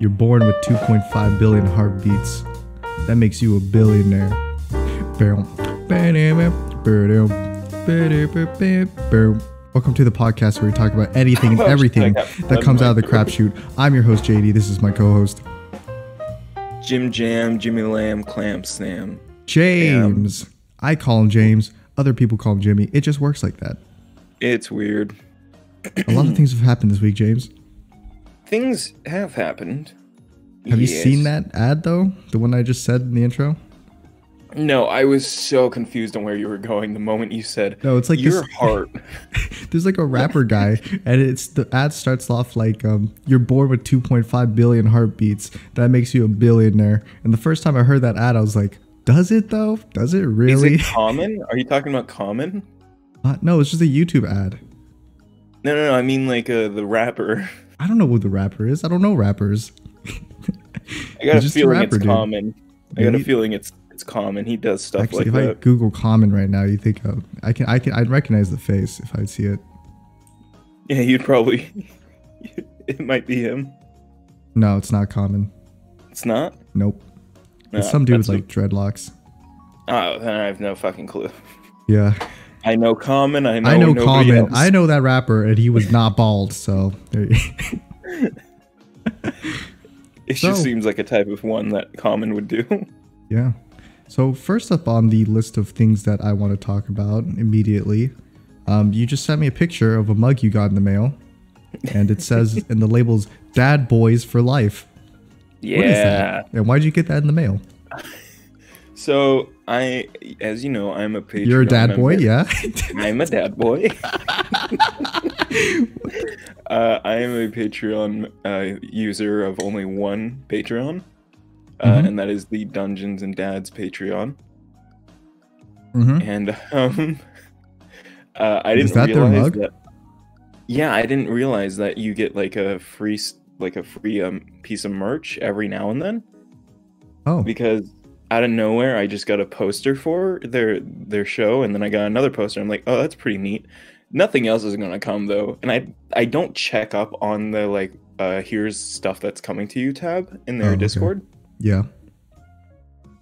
You're born with 2.5 billion heartbeats. That makes you a billionaire. Welcome to the podcast where we talk about anything and everything that comes out of the crapshoot. I'm your host, JD. This is my co-host, Jim Jam, Jimmy Lamb, Clam Snam. James. I call him James. Other people call him Jimmy. It just works like that. It's weird. A lot of things have happened this week, James. Things have happened. Have you seen that ad, though? The one I just said in the intro? No, I was so confused on where you were going the moment you said, no, it's like your heart. There's like a rapper guy, and the ad starts off like, you're born with 2.5 billion heartbeats. That makes you a billionaire. And the first time I heard that ad, I was like, does it, though? Does it really? Is it Common? Are you talking about Common? No, it's just a YouTube ad. No, I mean like the rapper. I don't know who the rapper is. I don't know rappers. I got a feeling it's Common. I got a feeling it's Common. He does stuff actually, like if that. I Google Common right now, you think I'd recognize the face if I'd see it. Yeah, you'd probably. It might be him. No, it's not Common. It's not? Nope. It's some dude with like dreadlocks. Oh, then I have no fucking clue. Yeah. I know Common. I know Common. Else. I know that rapper, and he was not bald. So there you It just seems like a type of one that Common would do. Yeah. So first up on the list of things that I want to talk about immediately, you just sent me a picture of a mug you got in the mail, and it says, and the label's "Dad Boys for Life." Yeah. What is that? And why'd you get that in the mail? So as you know, I'm a Patreon. You're a dad member. boy, yeah. I'm a dad boy. I am a Patreon user of only one Patreon, and that is the Dungeons and Dads Patreon. And I didn't realize that. Yeah, I didn't realize that you get like a free piece of merch every now and then. Oh, because out of nowhere, I just got a poster for their show, and then I got another poster. I'm like, oh, that's pretty neat. Nothing else is gonna come though, and I don't check up on the like here's stuff that's coming to you tab in their Discord. Yeah.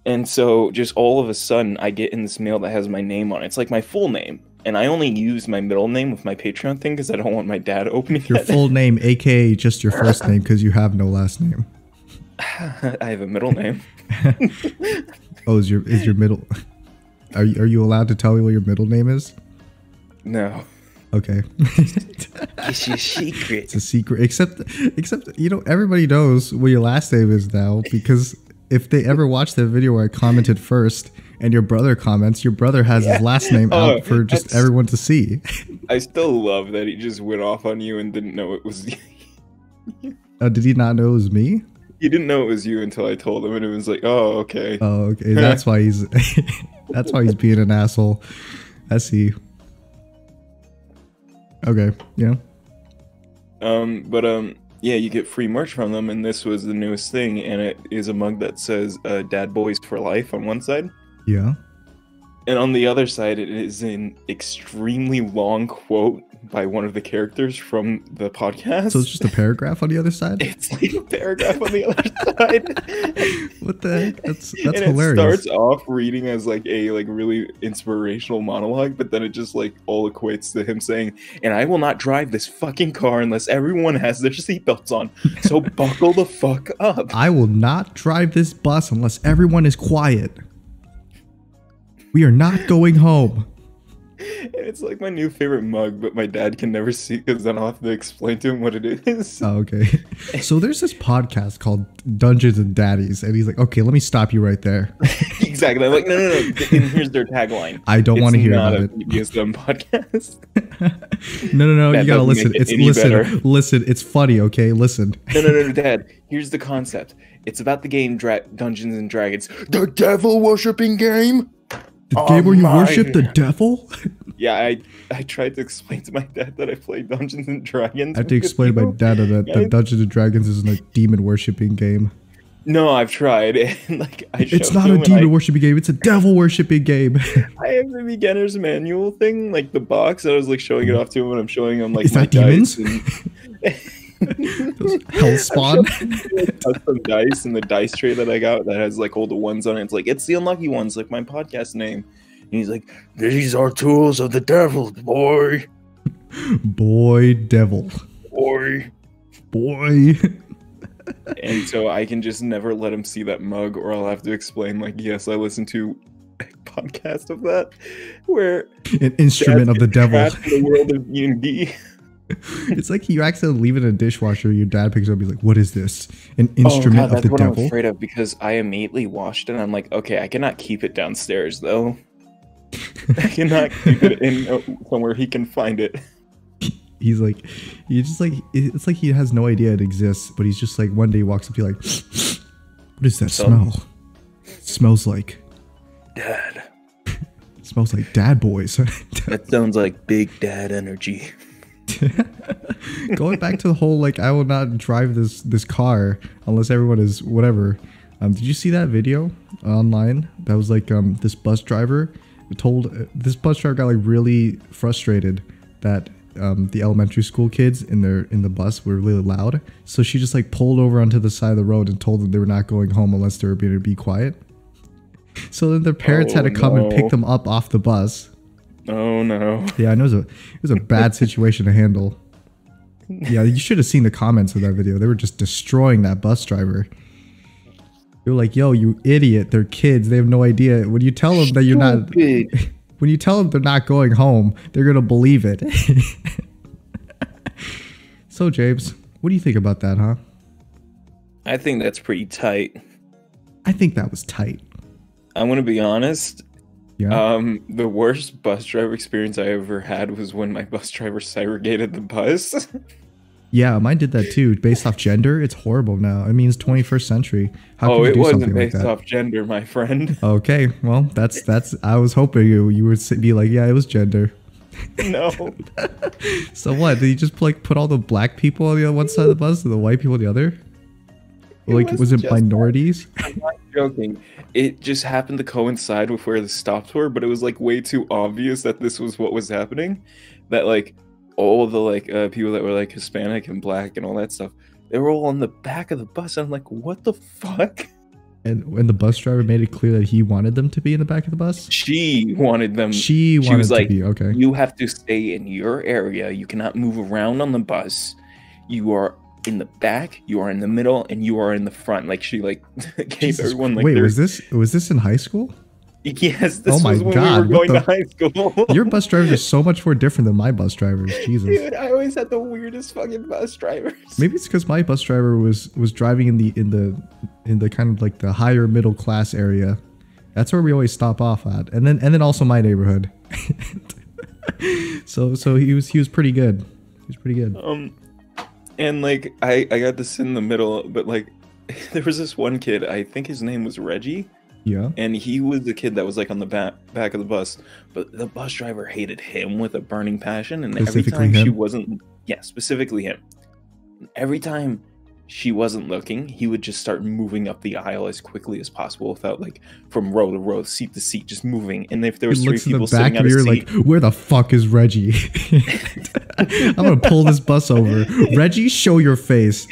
And so just all of a sudden, I get in this mail that has my name on it. It's like my full name, and I only use my middle name with my Patreon thing because I don't want my dad opening your full name, aka just your first name, because you have no last name. I have a middle name. Oh, is your middle? Are you allowed to tell me what your middle name is? No. Okay. It's your secret. It's a secret. Except everybody knows what your last name is now, because if they ever watch the video where I commented first and your brother comments, your brother has his last name out for just everyone to see. I still love that he just went off on you and didn't know it was you. Did he not know it was me? He didn't know it was you until I told him, and it was like, oh, okay. Oh, okay. That's why he's being an asshole. I see. Okay, yeah. Yeah, you get free merch from them, and this was the newest thing, and it is a mug that says Dad Boys for Life on one side. Yeah. And on the other side, it is an extremely long quote by one of the characters from the podcast. So it's just a paragraph on the other side? It's like a paragraph on the other side. What the heck? That's and hilarious. It starts off reading as like a really inspirational monologue, but then it just like all equates to him saying, and I will not drive this fucking car unless everyone has their seatbelts on. So buckle the fuck up. I will not drive this bus unless everyone is quiet. We are not going home. It's like my new favorite mug, but my dad can never see because then I'll have to explain to him what it is. Oh, okay. So there's this podcast called Dungeons and Daddies, and he's like, okay, let me stop you right there. Exactly. I'm like, no. And here's their tagline. I don't want to hear about it. It's not a podcast. No. You gotta listen. Listen. It's funny. Okay, listen. No, Dad. Here's the concept. It's about the game Dungeons and Dragons, the devil worshipping game. The game where you worship the devil? Yeah, I tried to explain to my dad that I play Dungeons and Dragons. I have to explain to my dad that Dungeons and Dragons is a demon worshipping game. No, I've tried. And it's not a demon worshipping game. It's a devil worshipping game. I have the beginner's manual thing, like the box. I was like showing it off to him, and I'm showing him like is my that demons? And... Hell spawn. Custom dice, and the dice tray that I got that has like all the ones on it. It's like, it's the unlucky ones, like my podcast name. And he's like, these are tools of the devil, boy. Boy, devil. Boy. Boy. And so I can just never let him see that mug, or I'll have to explain, like, yes, I listened to a podcast of that, where an instrument of the devil. In the world of D&D. It's like you accidentally leave it in a dishwasher. Your dad picks it up. He's like, "What is this? An instrument of the devil?" That's what I'm afraid of, because I immediately washed it. And I'm like, okay, I cannot keep it downstairs though. I cannot keep it in somewhere he can find it. He's like, it's like he has no idea it exists, but he's just like, one day he walks up to you like, "What is that smell? It smells like dad. It smells like dad boys." That sounds like big dad energy. Going back to the whole like, I will not drive this car unless everyone is whatever. Did you see that video online? That was like this bus driver this bus driver got like really frustrated that the elementary school kids in the bus were really loud. So she just like pulled over onto the side of the road and told them they were not going home unless they were going to be quiet. So then their parents had to come and pick them up off the bus. Oh no. Yeah, I know it was a bad situation to handle. Yeah, you should have seen the comments of that video. They were just destroying that bus driver. They were like, "Yo, you idiot. They're kids. They have no idea. When you tell them that you're not when you tell them they're not going home, they're going to believe it." So, James, what do you think about that, huh? I think that's pretty tight. I think that was tight. I'm going to be honest. Yeah. The worst bus driver experience I ever had was when my bus driver segregated the bus. Yeah, mine did that too. Based off gender, it's horrible now. I mean, it's 21st century. How can you it do wasn't something based like that? off gender, my friend. Okay, well, that's. I was hoping you would be like, yeah, it was gender. No. So what? Did you just like put all the black people on the one side of the bus and the white people on the other? Like, was it minorities? I'm not joking. It just happened to coincide with where the stops were, but it was like way too obvious that this was what was happening. That like all the like people that were like Hispanic and black and all that stuff, they were all on the back of the bus. I'm like, what the fuck? And when the bus driver made it clear that he wanted them to be in the back of the bus? She wanted them. She was like, to be, okay. You have to stay in your area. You cannot move around on the bus. You are in the back, you are in the middle, and you are in the front. Like she like gave everyone like. Wait, was this in high school? Yes, this was when we were going to high school. Your bus drivers are so much more different than my bus drivers. Jesus. Dude, I always had the weirdest fucking bus drivers. Maybe it's because my bus driver was driving in the kind of like the higher middle class area. That's where we always stop off at, and then also my neighborhood. so he was pretty good. He was pretty good. And like I got to sit in the middle, but like there was this one kid, I think his name was Reggie. Yeah. And he was the kid that was like on the back of the bus, but the bus driver hated him with a burning passion. And every time she wasn't, specifically him. Every time she wasn't looking, he would just start moving up the aisle as quickly as possible without like from row to row, seat to seat, just moving. And if there was three people sitting at a seat, like, where the fuck is Reggie? I'm gonna pull this bus over. Reggie, show your face.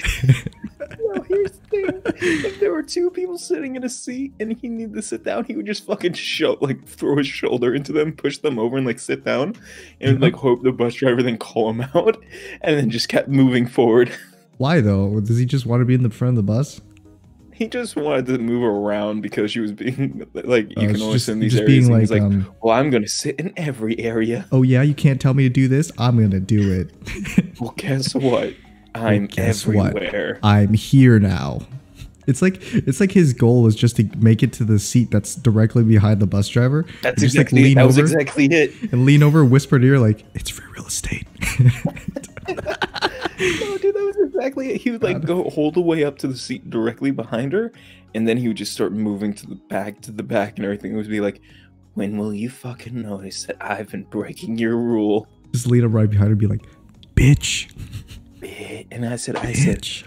No, here's the thing. If there were two people sitting in a seat and he needed to sit down, he would just fucking throw his shoulder into them, push them over, and like sit down, and like hope the bus driver then call him out, and then just kept moving forward. Why though? Does he just want to be in the front of the bus? He just wanted to move around because she was being like, you can only sit in these areas. And he's like, well, I'm gonna sit in every area. Oh yeah, you can't tell me to do this. I'm gonna do it. Well, guess what? I'm everywhere. I'm here now. It's like his goal was just to make it to the seat that's directly behind the bus driver. That's exactly it. That was exactly it. And lean over, whisper to ear like, it's free real estate. No, dude, that was exactly it. He would like go hold the way up to the seat directly behind her, and then he would just start moving to the back, and everything. It would be like, when will you fucking notice that I've been breaking your rule? Just lean up right behind her and be like, bitch. And I said, bitch.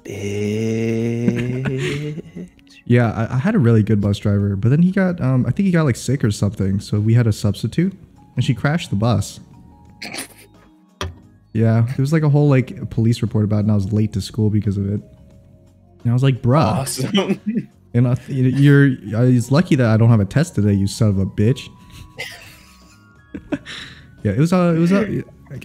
Bitch. Yeah, I had a really good bus driver, but then he got, I think he got like sick or something, so we had a substitute, and she crashed the bus. Yeah, there was like a whole like police report about it, and I was late to school because of it. And I was like, bruh. Awesome. And it's lucky that I don't have a test today, you son of a bitch. Yeah, it was I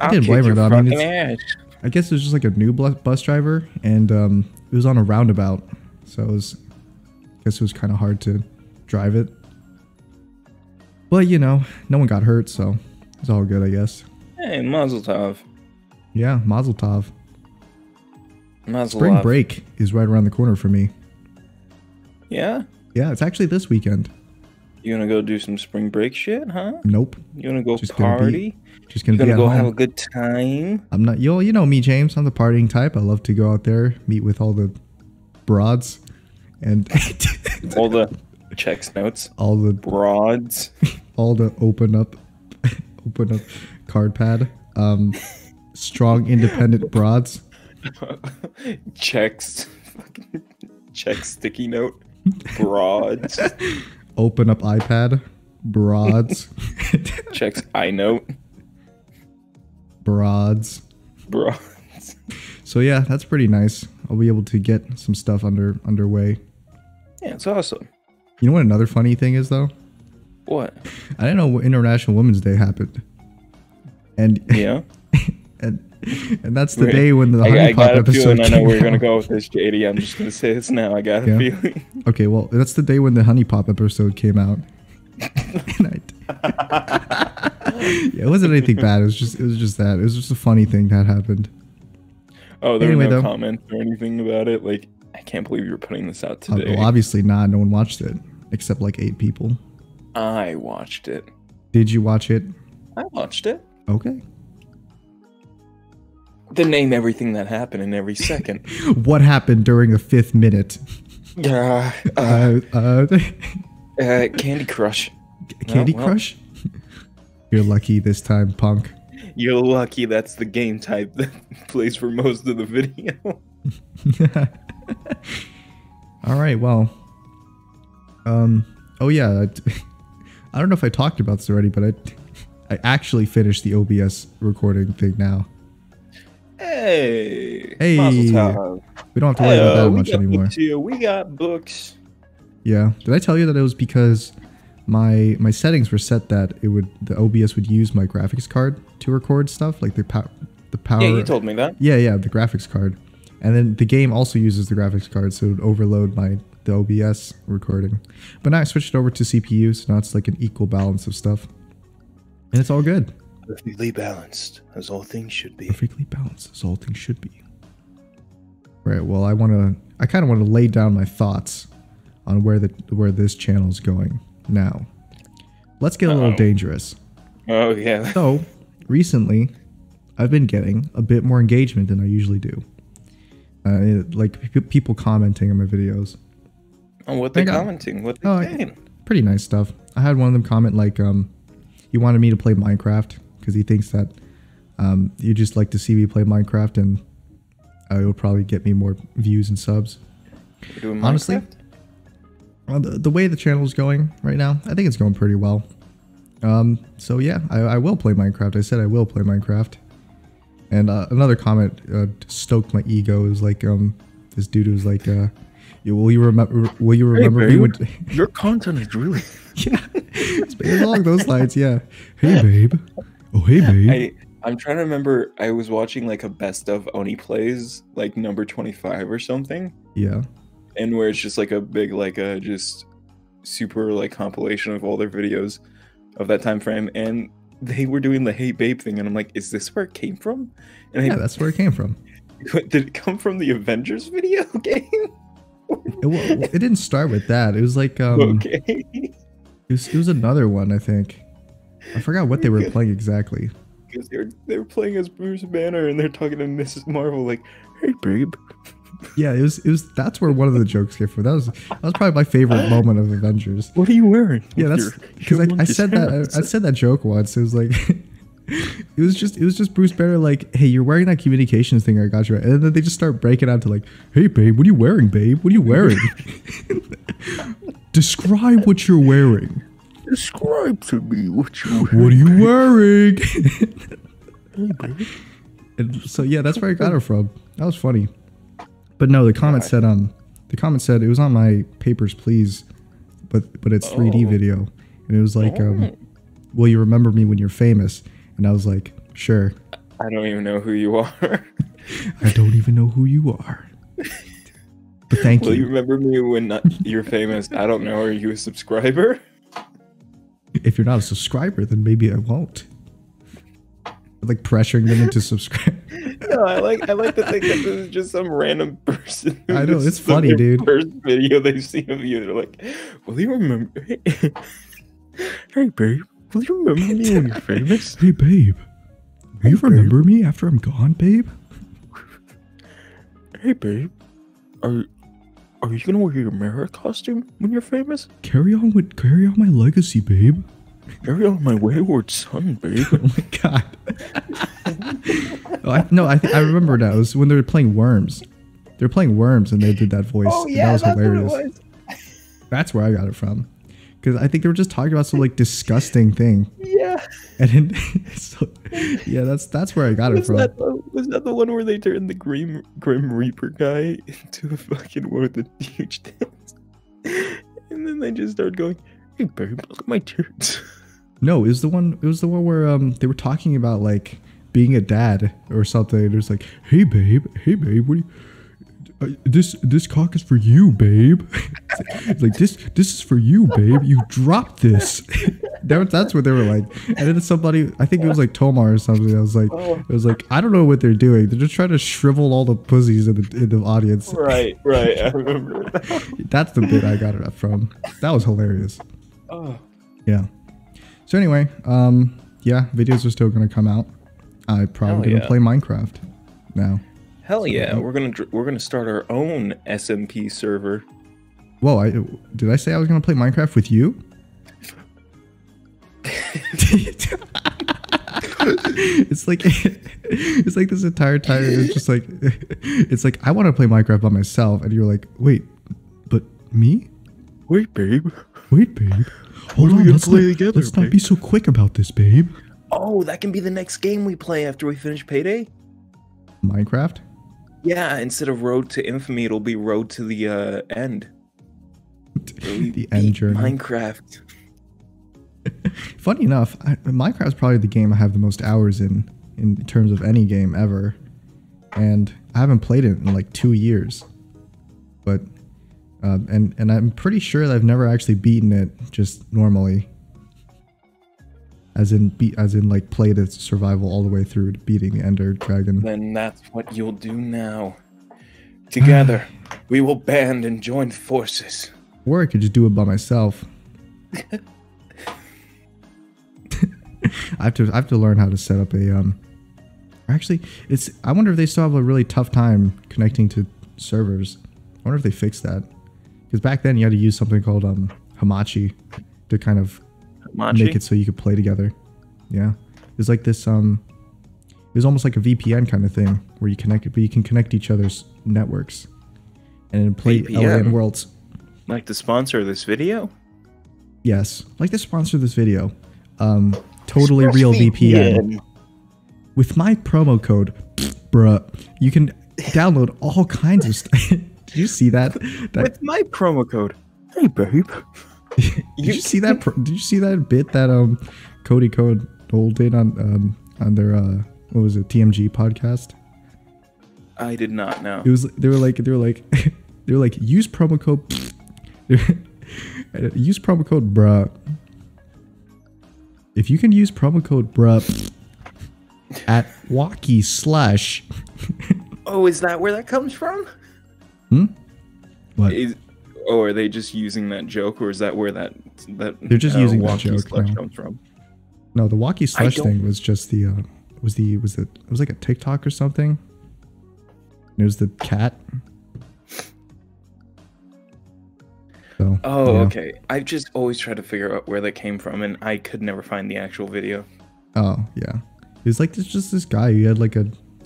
didn't blame her though. I mean, I guess it was just like a new bus driver, and it was on a roundabout, so I guess it was kind of hard to drive it. But you know, no one got hurt, so it's all good, I guess. Hey, Mazel Tov. Yeah, Mazel Tov. Mazel Spring Tov. break is right around the corner for me. Yeah? Yeah, it's actually this weekend. You gonna go do some spring break shit, huh? Nope. You gonna go Just party? Just gonna You be gonna at go home. have a good time? I'm not, you know me, James. I'm the partying type. I love to go out there, meet with all the broads, and All the checks notes, all the broads, all the open up card pad. Strong, independent broads. checks, check sticky note, broads, Open up iPad. Broads. checks iNote, Broads. broads. So yeah, that's pretty nice. I'll be able to get some stuff underway. Yeah, it's awesome. You know what another funny thing is though? What? I didn't know International Women's Day happened. And Yeah. and that's the day when the Honey I Pop got a episode feeling I know came where you're gonna out. go with this, JD. I'm just gonna say this now. I got a Yeah. feeling. Okay, well, that's the day when the Honey Pop episode came out. And yeah, it wasn't anything bad. It was just that. It was just a funny thing that happened. Oh, there Anyway, were no though. comments or anything about it. Like, I can't believe you're putting this out today. Well, obviously not. No one watched it except like 8 people. I watched it. Did you watch it? I watched it. Okay. To name everything that happened in every second. What happened during the 5th minute? Candy Crush. Candy well. Crush? You're lucky this time, punk. You're lucky that's the game type that plays for most of the video. All right, well. Oh yeah, I don't know if I talked about this already, but I actually finished the OBS recording thing now. Hey. Hey. Mazel tov. We don't have to worry about that We much got anymore. books here. We got books. Yeah. Did I tell you that it was because my settings were set that the OBS would use my graphics card to record stuff, like the power. Yeah, you told me that. Yeah, the graphics card. And then the game also uses the graphics card, so it would overload the OBS recording. But now I switched it over to CPU, so now it's like an equal balance of stuff. And it's all good. Perfectly balanced, as all things should be. Perfectly balanced, as all things should be. Right, well, I kind of want to lay down my thoughts on where this channel is going now. Let's get a little dangerous. Oh, yeah. So, recently, I've been getting a bit more engagement than I usually do. Like people commenting on my videos. Oh, what they commenting? What they saying? Pretty nice stuff. I had one of them comment like, he wanted me to play Minecraft because he thinks that you just like to see me play Minecraft, and it'll probably get me more views and subs. You're doing Honestly, the way the channel is going right now, I think it's going pretty well. So yeah, I will play Minecraft. I said I will play Minecraft. And another comment stoked my ego. It was like this dude was like, will you remember me when Your content is really yeah, it's along those lines. Yeah. Hey babe. Oh hey babe. I'm trying to remember. I was watching like a best of Oni Plays, like number 25 or something. Yeah. And where it's just like a big, like a just super like compilation of all their videos of that time frame, and they were doing the "Hey Babe" thing, and I'm like, is this where it came from? And Yeah, that's where it came from. Did it come from the Avengers video game? It didn't start with that. It was like Okay. it was another one, I think. I forgot what they were playing exactly. Because they were playing as Bruce Banner, and they're talking to Mrs. Marvel like, "Hey babe." Yeah, it was that's where one of the jokes came from. That was probably my favorite moment of Avengers. What are you wearing? Yeah, that's because I said that joke once. It was like it was just Bruce Banner like, hey, you're wearing that communications thing I got you, and then they just start breaking out to like, hey babe, what are you wearing, babe? What are you wearing? Describe what you're wearing. Describe to me what you What are you wearing? Hey babe. And so yeah, that's where I got it from. That was funny. But no, the comment said it was on my Papers, Please, but it's 3D video, and it was like will you remember me when you're famous? And I was like, sure. I don't even know who you are. I don't even know who you are. But thank you. Will you remember me when you're famous? I don't know. Are you a subscriber? If you're not a subscriber, then maybe I won't. Like pressuring them into subscribe. No, I like to think that this is just some random person. I know, it's funny, dude. First video they see of you, they're like, "Will you remember? Hey, babe, will you remember me when you're famous? Hey, babe, will you remember me after I'm gone, babe? Hey, babe, are you gonna wear your mirror costume when you're famous? Carry on my legacy, babe. Carry on my wayward son, babe." Oh my god. I remember now. It was when they were playing Worms. They were playing Worms and they did that voice. Oh yeah, that was that's hilarious. what it was. That's where I got it from. Because I think they were just talking about some like disgusting thing. Yeah. And then, so, yeah, that's where I got it from. Was that the one where they turned the Grim Reaper guy into a fucking one with the huge tits? And then they just started going, "Hey babe, look at my tits." No, it was the one where they were talking about like being a dad or something. It was like, hey babe, what do you, this cock is for you, babe. It's like this is for you, babe. You dropped this. That's what they were like. And then somebody, I think it was like Tomar or something. I was like, it was like, I don't know what they're doing. They're just trying to shrivel all the pussies in the audience. Right. I remember that. That's the bit I got it from. That was hilarious. Oh. Yeah. So anyway, yeah, videos are still gonna come out. I probably gonna play Minecraft now. Hell yeah, we're gonna start our own SMP server. Whoa, did I say I was gonna play Minecraft with you? It's like this entire time it's like I want to play Minecraft by myself, and you're like, wait, but me? Wait, babe. Hold on, let's not be so quick about this, babe. Oh, that can be the next game we play after we finish Payday? Minecraft? Yeah, instead of Road to Infamy, it'll be Road to the End. The end journey. Minecraft. Funny enough, Minecraft's probably the game I have the most hours in terms of any game ever. And I haven't played it in like 2 years. But and I'm pretty sure that I've never actually beaten it just normally. As in like play the survival all the way through to beating the Ender Dragon. Then that's what you'll do now. Together, we will band and join forces. Or I could just do it by myself. I have to learn how to set up a actually I wonder if they still have a really tough time connecting to servers. I wonder if they fixed that. Because back then you had to use something called Hamachi to kind of make it so you could play together. Yeah. It's like this it was almost like a VPN kind of thing where you can connect each other's networks and play LAN worlds. Like the sponsor of this video? Yes. Like the sponsor of this video. Totally Real VPN. With my promo code, bruh, you can download all kinds of stuff. Did you see that? With my promo code, hey babe. Did you see that? Did you see that bit that Cody Code did on their what was it, TMG podcast? I did not know. It was they were like use promo code use promo code bruh. If you can use promo code bruh at Walkie / Oh, is that where that comes from? What? Are they just using that joke, or is that where that they're just using that joke comes from? No, the Walkie / thing was just the it was like a TikTok or something. It was the cat. So, oh, yeah. okay. I've just always tried to figure out where that came from, and I could never find the actual video. Oh yeah, it was like this guy. He had like I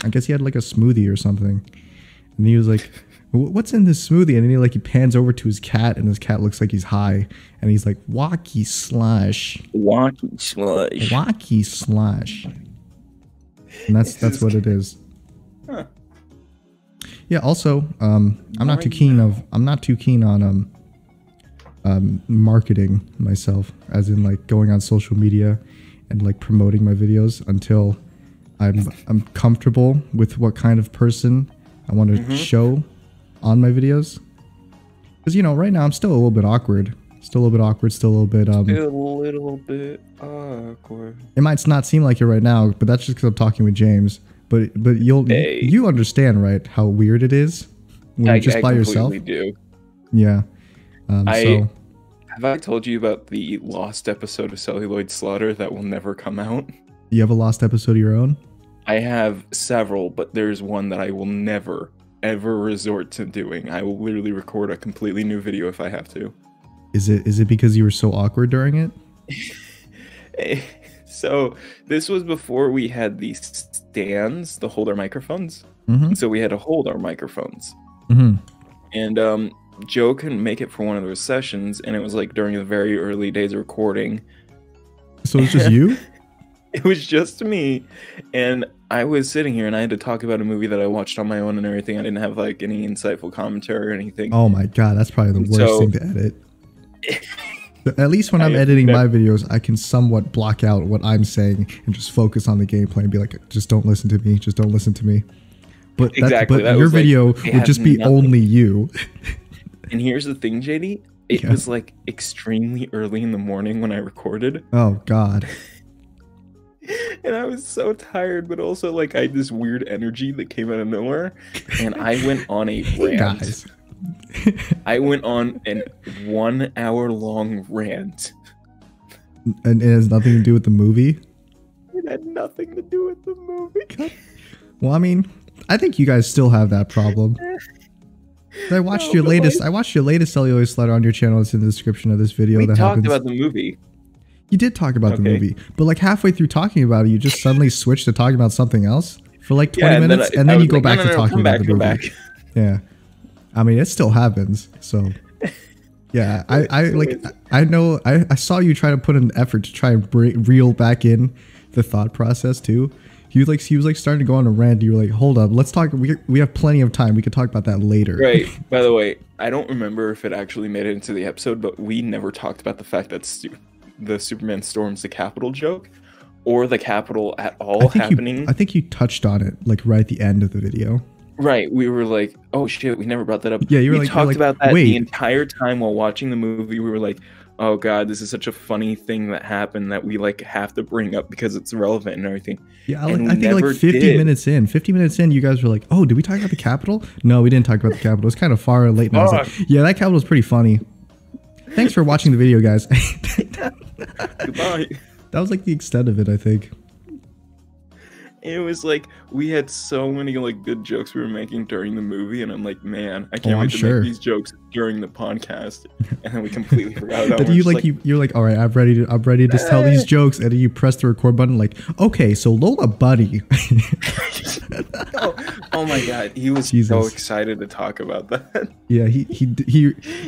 guess he had like a smoothie or something, and he was like, "What's in this smoothie?" And then he pans over to his cat, and his cat looks like he's high, and he's like, "Walkie / And that's what it is. Huh. Yeah. Also, I'm not too keen on marketing myself, as in like going on social media and like promoting my videos until I'm comfortable with what kind of person I want to show on my videos. Because, you know, right now I'm still a little bit awkward. Still a little bit awkward. It might not seem like it right now, but that's just because I'm talking with James. But you understand, right, how weird it is when you're just by yourself? I completely do. Yeah. Have I told you about the lost episode of Celluloid Slaughter that will never come out? You have a lost episode of your own? I have several, but there's one that I will never, ever resort to doing. I will literally record a completely new video if I have to. Is it because you were so awkward during it? So this was before we had these stands to hold our microphones. So we had to hold our microphones. And Joe couldn't make it for one of those sessions, and it was like during the very early days of recording. So it was just you? It was just me, and I was sitting here and I had to talk about a movie that I watched on my own and everything. I didn't have like any insightful commentary or anything. Oh my god, that's probably the worst thing to edit. At least when I'm editing my videos, I can somewhat block out what I'm saying and just focus on the gameplay and be like, just don't listen to me, just don't listen to me. But exactly, but your video would just be only you. And here's the thing, JD, it was like extremely early in the morning when I recorded. Oh god. And I was so tired, but also like I had this weird energy that came out of nowhere, and I went on a rant. Guys. I went on an 1 hour long rant. And it has nothing to do with the movie? It had nothing to do with the movie. Well, I mean, I think you guys still have that problem. I watched your latest Celluloid Slaughter on your channel. It's in the description of this video. We talked about the movie. You did talk about the movie, but like halfway through talking about it, you just suddenly switched to talking about something else for like 20 minutes, and then you go back to talking about the movie. Yeah. I mean, it still happens. So, yeah, I know. I saw you try to put an effort to try and reel back in the thought process too. He was like starting to go on a rant. You were like, "Hold up, let's talk. We have plenty of time. We could talk about that later." Right. By the way, I don't remember if it actually made it into the episode, but we never talked about the fact that the Superman storms the Capitol joke, or the Capitol at all happening. I think you touched on it like right at the end of the video. Right, we were like, "Oh shit, we never brought that up." Yeah, we talked about that the entire time while watching the movie. We were like, "Oh god, this is such a funny thing that happened that we like have to bring up because it's relevant and everything." Yeah, I think like 50 minutes in, you guys were like, "Oh, did we talk about the Capitol?" No, we didn't talk about the Capitol. It's kind of far and late. And I was like, "Yeah, that Capitol's pretty funny." Thanks for watching the video, guys. Goodbye. That was like the extent of it, I think. It was like we had so many like good jokes we were making during the movie, and I'm like, man, I can't wait to make these jokes during the podcast. And then we completely forgot about it. You're like, all right, I'm ready to tell these jokes, and then you press the record button, like, okay, so Lola Buddy. oh my god, he was so excited to talk about that. Yeah,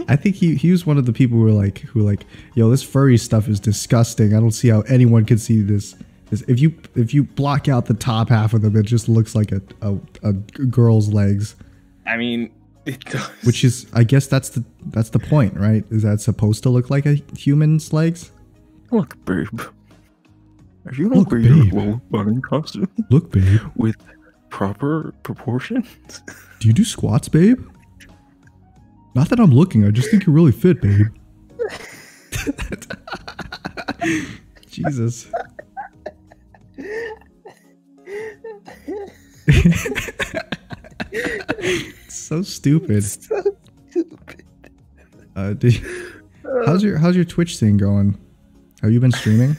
I think he was one of the people who were like, yo, this furry stuff is disgusting. I don't see how anyone could see this. If you block out the top half of them, it just looks like a girl's legs. I mean, it does. Which is, I guess that's the point, right? Is that supposed to look like a human's legs? Look, babe. Are you gonna wear your little bunny costume? Look, babe. With proper proportions? Do you do squats, babe? Not that I'm looking. I just think you're really fit, babe. Jesus. So stupid. So stupid. How's your Twitch thing going? Have you been streaming?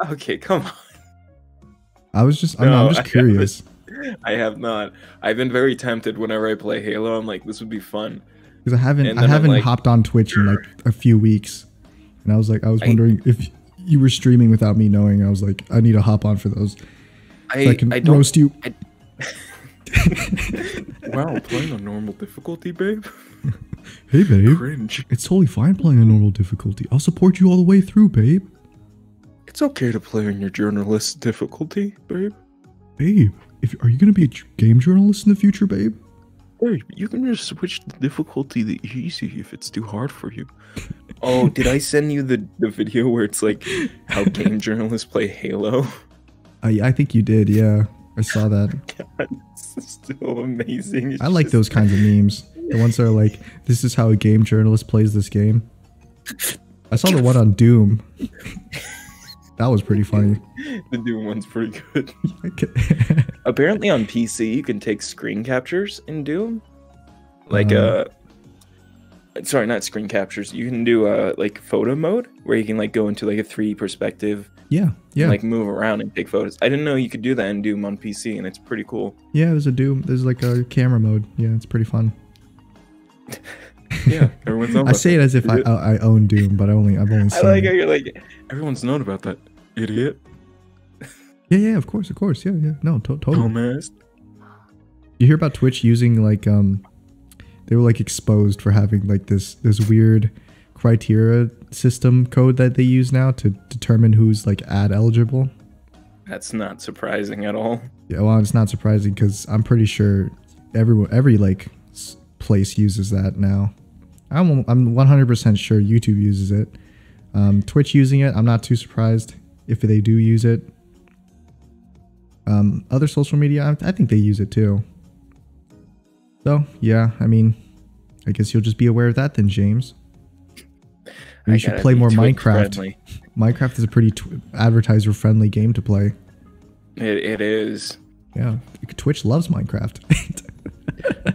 Okay, come on. I'm just curious. I have not. I've been very tempted whenever I play Halo. I'm like, this would be fun. Because I haven't hopped on Twitch in like a few weeks, and I was wondering if you were streaming without me knowing. I was like, I need to hop on for those. I can roast you. Wow, playing on normal difficulty, babe? Hey, babe. Cringe. It's totally fine playing on normal difficulty. I'll support you all the way through, babe. It's okay to play on your journalist difficulty, babe. Babe, are you gonna be a game journalist in the future, babe? Hey, you can just switch the difficulty to easy if it's too hard for you. Oh, did I send you the video where it's like how game journalists play Halo? I think you did, yeah. I saw that. God, it's so amazing. It's I like those kinds of memes. The ones that are like, this is how a game journalist plays this game. I saw the one on Doom. That was pretty funny. The Doom one's pretty good. Apparently on PC you can take screen captures in Doom. Like sorry, not screen captures. You can do like photo mode where you can like go into like a 3D perspective. Yeah, yeah. And, like move around and take photos. I didn't know you could do that in Doom on PC, and it's pretty cool. Yeah, there's a Doom. There's like a camera mode. Yeah, it's pretty fun. Yeah, everyone's known I say it as if I own Doom, but I've only seen I like how you're like, everyone's known about that, idiot. Yeah, of course, yeah. No, totally. Dumbass. You hear about Twitch using like they were like exposed for having like this weird criteria system code that they use now to determine who's like ad eligible. That's not surprising at all. Yeah, well, it's not surprising because I'm pretty sure every like place uses that now. I'm 100% sure YouTube uses it. Twitch using it, I'm not too surprised if they do use it. Other social media, I think they use it too. So yeah, I mean, I guess you'll just be aware of that then, James. You should play more Minecraft. Friendly. Minecraft is a pretty advertiser-friendly game to play. It is. Yeah, Twitch loves Minecraft.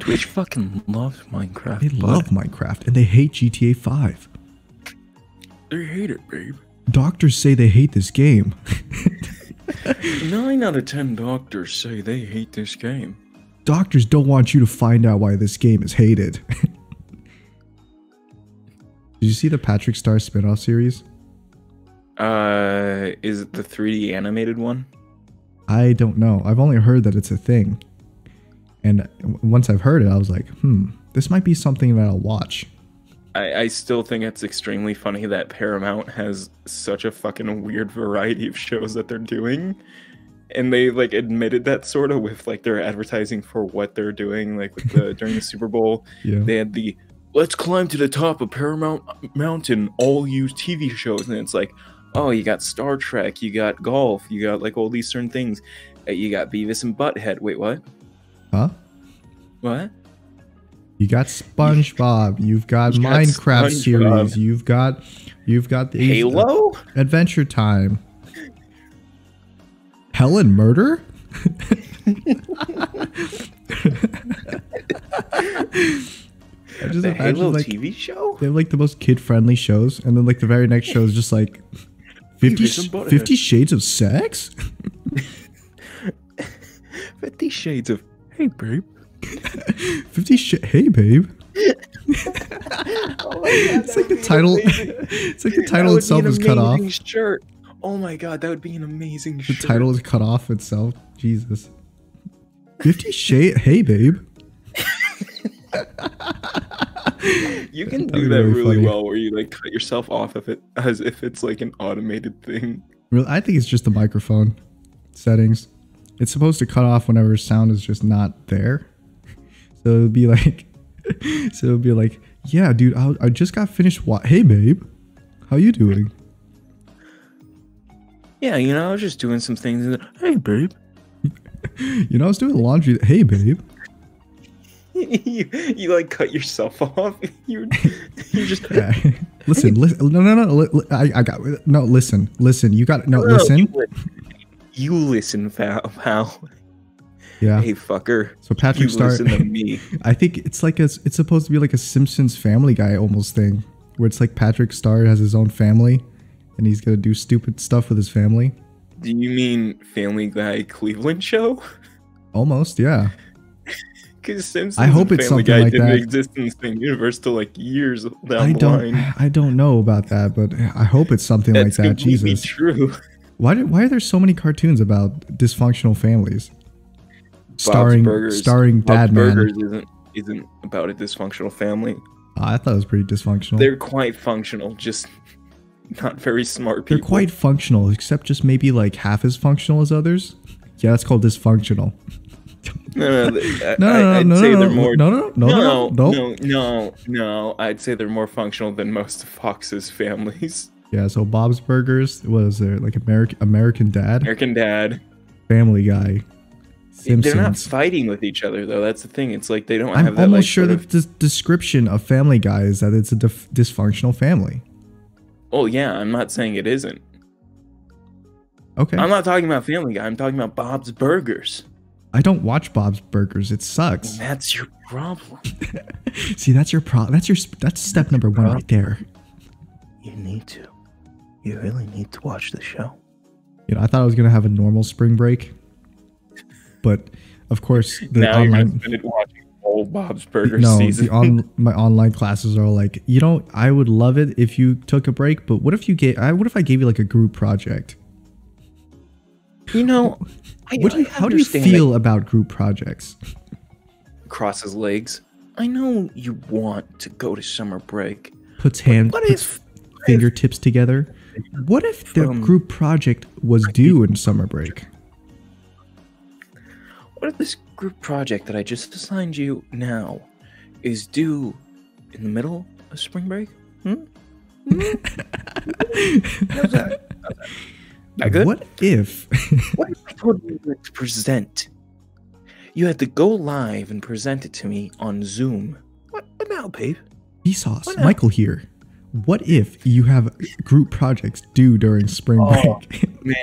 Twitch fucking loves Minecraft. They love Minecraft, and they hate GTA 5. They hate it, babe. Doctors say they hate this game. 9 out of 10 doctors say they hate this game. Doctors don't want you to find out why this game is hated. Did you see the Patrick Star spin-off series? Is it the 3D animated one? I don't know. I've only heard that it's a thing. And once I've heard it, I was like, this might be something that I'll watch. I still think it's extremely funny that Paramount has such a fucking weird variety of shows that they're doing. And they like admitted that sort of with like their advertising for what they're doing, like with the during the Super Bowl. Yeah. They had the let's climb to the top of Paramount Mountain, all use TV shows, and it's like, oh, you got Star Trek, you got golf, you got like all these certain things. You got Beavis and Butthead. Wait, what? Huh? What? You got SpongeBob. You've got Minecraft series. You've got the Halo Adventure Time. Hell and Murder. The Halo like, TV show. They have like the most kid-friendly shows, and then like the very next show is just like 50 Shades of Sex. 50 Shades of Hey babe. 50 Hey babe. Oh my God, it's like the title. It's like the title itself is cut off. Shirt. Oh my God, that would be an amazing shirt. The title is cut off itself. Jesus. 50 Shades. Hey babe. You can do that really well, where you like cut yourself off of it as if it's like an automated thing. Really, I think it's just the microphone settings. It's supposed to cut off whenever sound is just not there. So it'll be like, yeah, dude, I just got finished. Hey, babe, how you doing? Yeah, you know, I was just doing some things. Hey, babe. You know, I was doing laundry. Hey, babe. you like cut yourself off. You just listen. No. I got no. Listen. You got no. Listen. You listen, pal. Yeah. Hey, fucker. So Patrick Star. Listen to me. I think it's like it's supposed to be like a Simpsons Family Guy almost thing, where it's like Patrick Star has his own family, and he's gonna do stupid stuff with his family. Do you mean Family Guy Cleveland show? Almost, yeah. Because Simpsons I hope it's Family something Guy like didn't that. exist in the same universe till like years down the line. I don't know about that, but I hope it's something like that. Jesus. True. Why are there so many cartoons about dysfunctional families? Starring Dad Man. Burgers isn't about a dysfunctional family. I thought it was pretty dysfunctional. They're quite functional, just not very smart people. They're quite functional, except just maybe like half as functional as others. Yeah, that's called dysfunctional. I'd say they're more. No. I'd say they're more functional than most of Fox's families. Yeah, so Bob's Burgers, what is there? Like American Dad? American Dad. Family Guy. Simpsons. They're not fighting with each other, though. That's the thing. It's like they don't have that. I'm almost sure that the description of Family Guy is that it's a dysfunctional family. Oh, yeah. I'm not saying it isn't. Okay. I'm not talking about Family Guy. I'm talking about Bob's Burgers. I don't watch Bob's Burgers. It sucks. And that's your problem. See, that's your problem. That's step number one right there. You need to. You really need to watch the show. You know, I thought I was gonna have a normal spring break, but of course the now online. You're watching all Bob's Burgers season. My online classes are like, you know, I would love it if you took a break, but what if I gave you like a group project? You know, how do you feel about group projects? Cross his legs. I know you want to go to summer break. Puts fingertips together. What if the group project was due in summer break? What if this group project that I just assigned you now is due in the middle of spring break? How's that? Good? What if I told you to present? You had to go live and present it to me on Zoom. What now, babe? Vsauce, Michael here. What if you have group projects due during spring break? Man,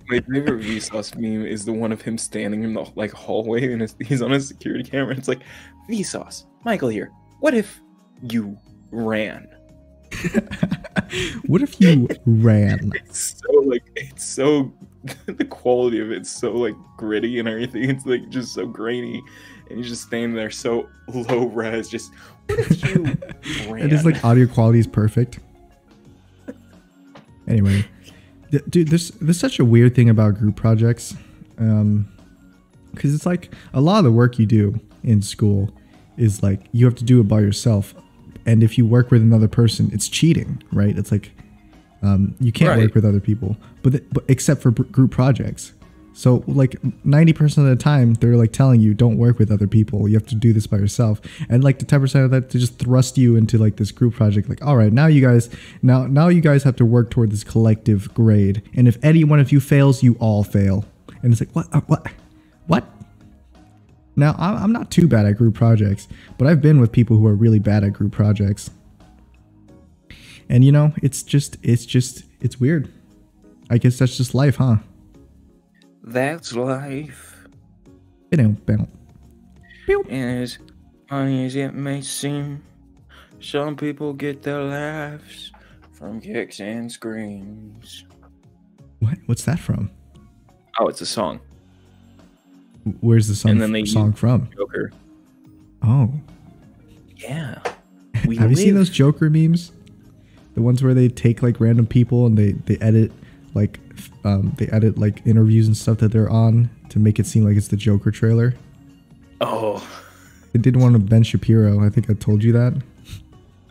my favorite Vsauce meme is the one of him standing in the hallway and he's on a security camera. It's like, Vsauce, Michael here. What if you ran? What if you ran? It's so the quality of it's so gritty and everything. It's just so grainy, and he's just standing there so low res. Just what if you ran? And his audio quality is perfect. Anyway, dude, there's such a weird thing about group projects, because it's like a lot of the work you do in school is you have to do it by yourself. And if you work with another person, it's cheating, right? It's you can't work with other people, but except for group projects. So 90% of the time, they're telling you don't work with other people. You have to do this by yourself. And the 10% of that to just thrust you into this group project. All right, now you guys have to work toward this collective grade. And if any one of you fails, you all fail. And it's what? Now, I'm not too bad at group projects, but I've been with people who are really bad at group projects. And, it's weird. I guess that's just life, huh? That's life. And as funny as it may seem, some people get their laughs from kicks and screams. What? What's that from? Oh, it's a song. Where's the song from? Joker. Oh. Yeah. Have you seen those Joker memes? The ones where they take random people and they edit interviews and stuff that they're on to make it seem like it's the Joker trailer. Oh. They did one of Ben Shapiro. I think I told you that.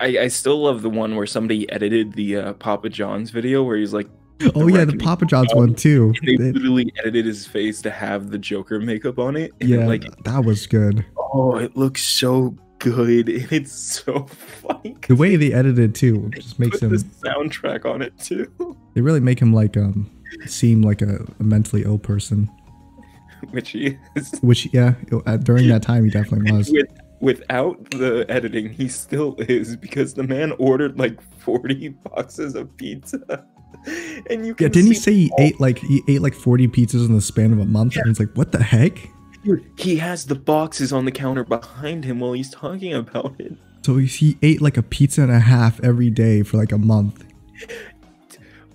I still love the one where somebody edited the Papa John's video where he's oh yeah, the Papa John's one too. They literally edited his face to have the Joker makeup on it. Yeah, that was good. Oh, it looks so good. It's so funny. The way they edited too just makes him. The soundtrack on it too. They really make him seem like a mentally ill person. Which he is. Which during that time he definitely was. Without the editing, he still is, because the man ordered 40 boxes of pizza. And you can didn't he say he ate 40 pizzas in the span of a month? Yeah. And it's what the heck? Dude, he has the boxes on the counter behind him while he's talking about it. So he ate a pizza and a half every day for a month.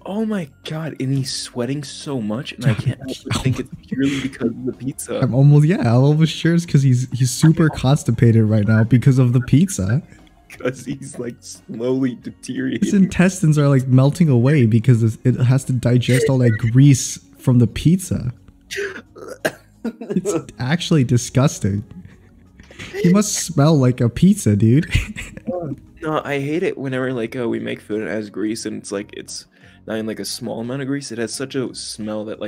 Oh my god, and he's sweating so much, and I can't help but think it's purely because of the pizza. I'm almost sure it's because he's super constipated right now because of the pizza. Because he's slowly deteriorating. His intestines are melting away because it has to digest all that grease from the pizza. It's actually disgusting. He must smell like a pizza, dude. No, I hate it whenever we make food and it has grease and it's not in a small amount of grease. It has such a smell that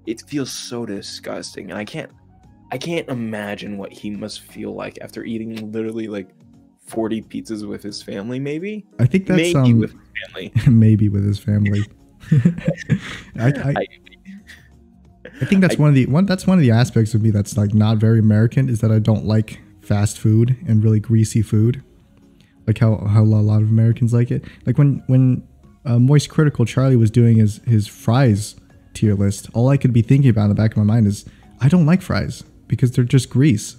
it feels so disgusting, and I can't imagine what he must feel like after eating literally like 40 pizzas with his family. Maybe I think that's maybe with his family. maybe with his family. I think that's one of the aspects of me that's like not very American, is that I don't like fast food and really greasy food, like how a lot of Americans like it. Like when Moist Critical Charlie was doing his fries tier list, all I could be thinking about in the back of my mind is I don't like fries because they're just grease.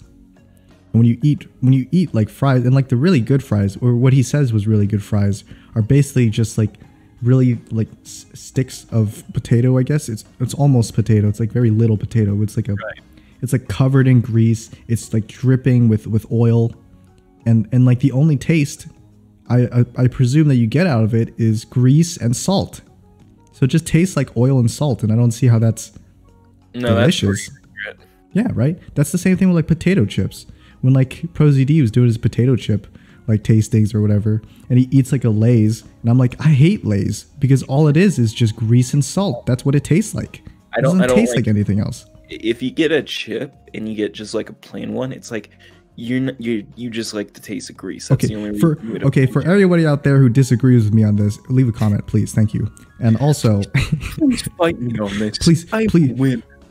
And when you eat like fries, and like the really good fries, or what he says was really good fries, are basically just like really like sticks of potato. I guess it's almost potato. It's like very little potato. It's like it's like covered in grease. It's like dripping with oil, and like the only taste I presume that you get out of it is grease and salt. So it just tastes like oil and salt, and I don't see how that's delicious. That's yeah, right. That's the same thing with like potato chips. When like ProZD was doing his potato chip like tastings or whatever, and he eats like a Lay's, and I'm like, I hate Lay's because all it is just grease and salt. That's what it tastes like. It doesn't taste like anything else. If you get a chip and you get just like a plain one, it's like you just like the taste of grease. That's the only for everybody out there who disagrees with me on this, leave a comment, please. Thank you. And also, please fight me on this.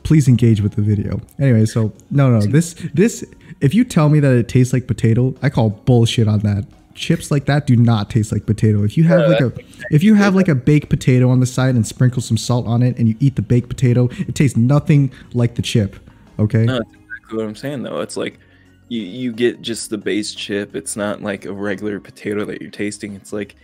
Please engage with the video. Anyway, so no, this if you tell me that it tastes like potato, I call bullshit on that. Chips like that do not taste like potato. If you have like a baked potato on the side and sprinkle some salt on it and you eat the baked potato, it tastes nothing like the chip. Okay? No, that's exactly what I'm saying though. It's like you get just the base chip. It's not like a regular potato that you're tasting. It's like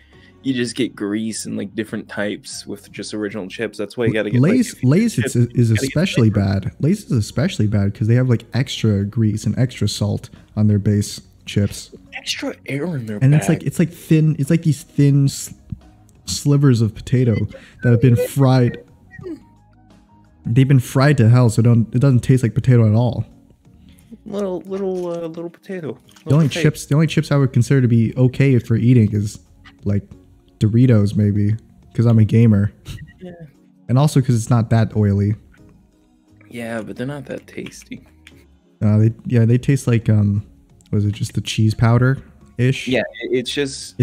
you just get grease and like different types with just original chips. That's why you gotta get Lay's is especially bad. Lay's is especially bad because they have like extra grease and extra salt on their base chips. Extra air in their and bag. it's like thin. It's like these thin slivers of potato that have been fried. They've been fried to hell, so it doesn't taste like potato at all. Little potato. The only chips I would consider to be okay for eating is like Doritos, maybe, because I'm a gamer. Yeah. And also because it's not that oily. Yeah, but they're not that tasty. They taste like was it just the cheese powder ish? Yeah, it's just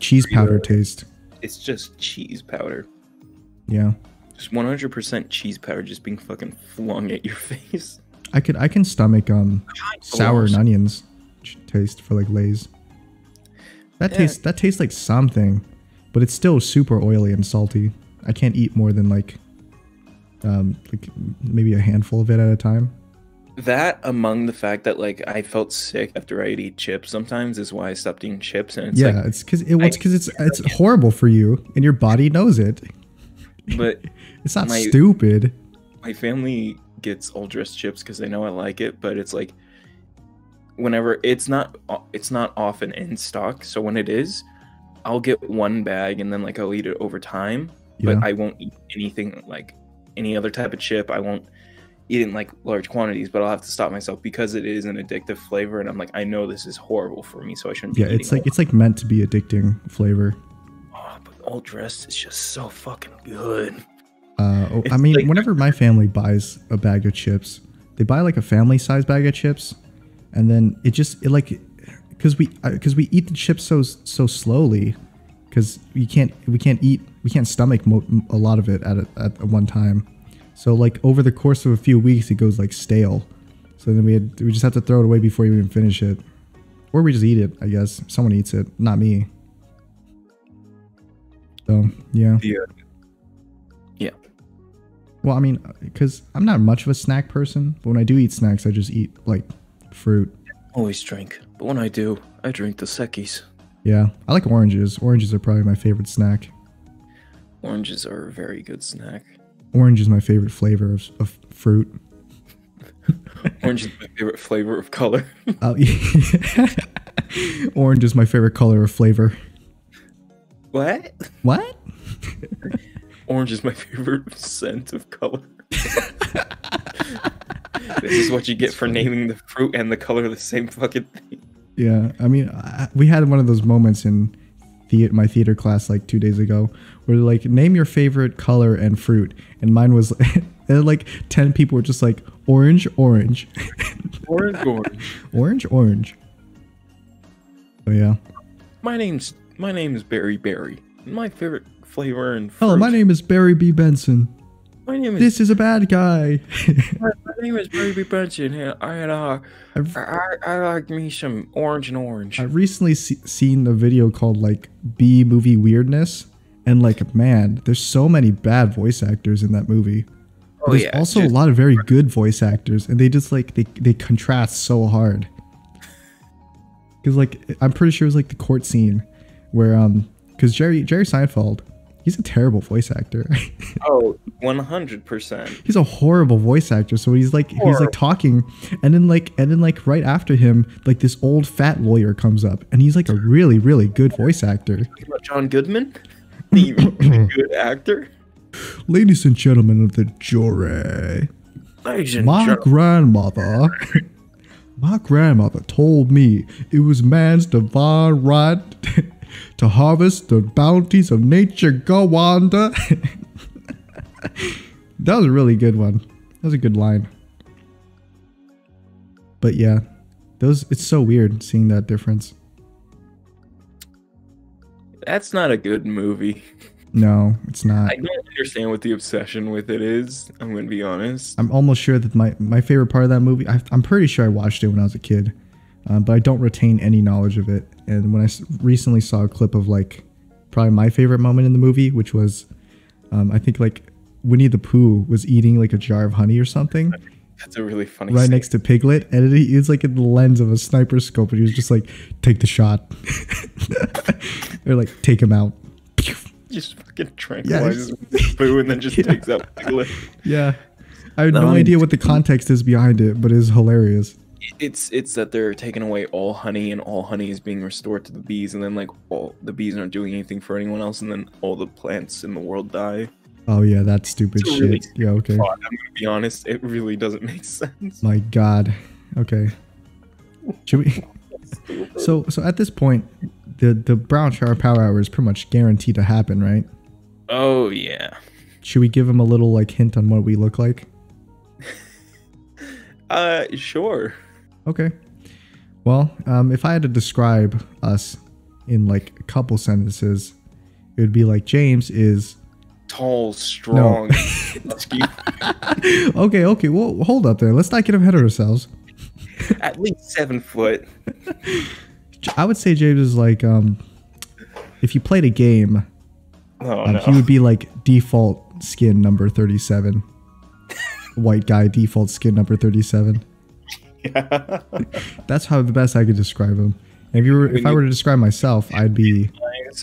cheese powder taste. It's just cheese powder. Yeah. Just 100% cheese powder just being fucking flung at your face. I can stomach sour and onions taste for like Lay's. That tastes like something, but it's still super oily and salty. I can't eat more than like maybe a handful of it at a time. That, among the fact that like I felt sick after I'd eat chips sometimes, is why I stopped eating chips. And it's it's because it's horrible for you and your body knows it. But it's not stupid. My family gets all dressed chips because they know I like it, but it's like whenever it's not often in stock, so when it is, I'll get one bag and then like I'll eat it over time. But I won't eat anything like any other type of chip. I won't eat in like large quantities, but I'll have to stop myself because it is an addictive flavor, and I'm like, I know this is horrible for me, so I shouldn't be eating it's like meant to be addicting flavor. Oh, but all dressed is just so fucking good. I mean, like, whenever my family buys a bag of chips, they buy like a family size bag of chips, and then because we eat the chips so slowly, because we can't stomach a lot of it at one time. So like over the course of a few weeks, it goes like stale. So then we just have to throw it away before we even finish it, or we just eat it. I guess someone eats it, not me. So yeah. Yeah. Well, I mean, because I'm not much of a snack person, but when I do eat snacks, I just eat like fruit. Always drink, but when I do, I drink the Sekis. Yeah, I like oranges. Oranges are probably my favorite snack. Oranges are a very good snack. Orange is my favorite flavor of fruit. Orange is my favorite flavor of color. Orange is my favorite color of flavor. What? What? Orange is my favorite scent of color. This is what you get for naming the fruit and the color the same fucking thing. Yeah, I mean, we had one of those moments in my theater class like 2 days ago where like, name your favorite color and fruit, and mine was And then, like 10 people were just like, orange, orange. Orange, orange. So yeah. My name's Berry Berry. My favorite flavor and fruit. Hello, my name is Barry B. Benson. My name is. This is a bad guy. my name is Barry B. Benson. I like me some orange and orange. I've recently seen a video called like B movie weirdness, and like man, there's so many bad voice actors in that movie. But there's also a lot of very good voice actors, and they just like they contrast so hard. Because like I'm pretty sure it was like the court scene where because Jerry Seinfeld, he's a terrible voice actor. Oh, 100%. He's a horrible voice actor. So he's like talking, and then like right after him, like this old fat lawyer comes up, and he's like a really good voice actor. John Goodman, the good actor. Ladies and gentlemen of the jury, my grandmother told me it was man's divine right to harvest the bounties of nature. Go wander. That was a really good one. That was a good line. But yeah, it's so weird seeing that difference. That's not a good movie. No, it's not. I don't understand what the obsession with it is. I'm going to be honest. I'm almost sure that my favorite part of that movie, I'm pretty sure I watched it when I was a kid, but I don't retain any knowledge of it. And when I recently saw a clip of like probably my favorite moment in the movie, which was I think like Winnie the Pooh was eating like a jar of honey or something. That's a really funny right scene. Next to Piglet, and he was like in the lens of a sniper scope, and he was just like, take the shot. They're like, take him out. Just fucking tranquilizes Boo and then just takes out Piglet. Yeah. I have no idea what the context is behind it, but it's hilarious. It's that they're taking away all honey, and all honey is being restored to the bees, and then like all the bees aren't doing anything for anyone else, and then all the plants in the world die. Oh yeah, that stupid shit. Really yeah, okay. Plot. I'm gonna be honest, it really doesn't make sense. My God. Okay. Should we? So at this point, the brown shower power hour is pretty much guaranteed to happen, right? Oh yeah. Should we give him a little like hint on what we look like? Sure. Okay. Well, if I had to describe us in like a couple sentences, it would be like James is tall, strong. No. Okay. Well, hold up there. Let's not get ahead of ourselves. At least 7 foot. I would say James is like, if you played a game, no. He would be like default skin number 37. White guy, default skin number 37. Yeah. That's how the best I could describe him. And if I were to describe myself, I'd be.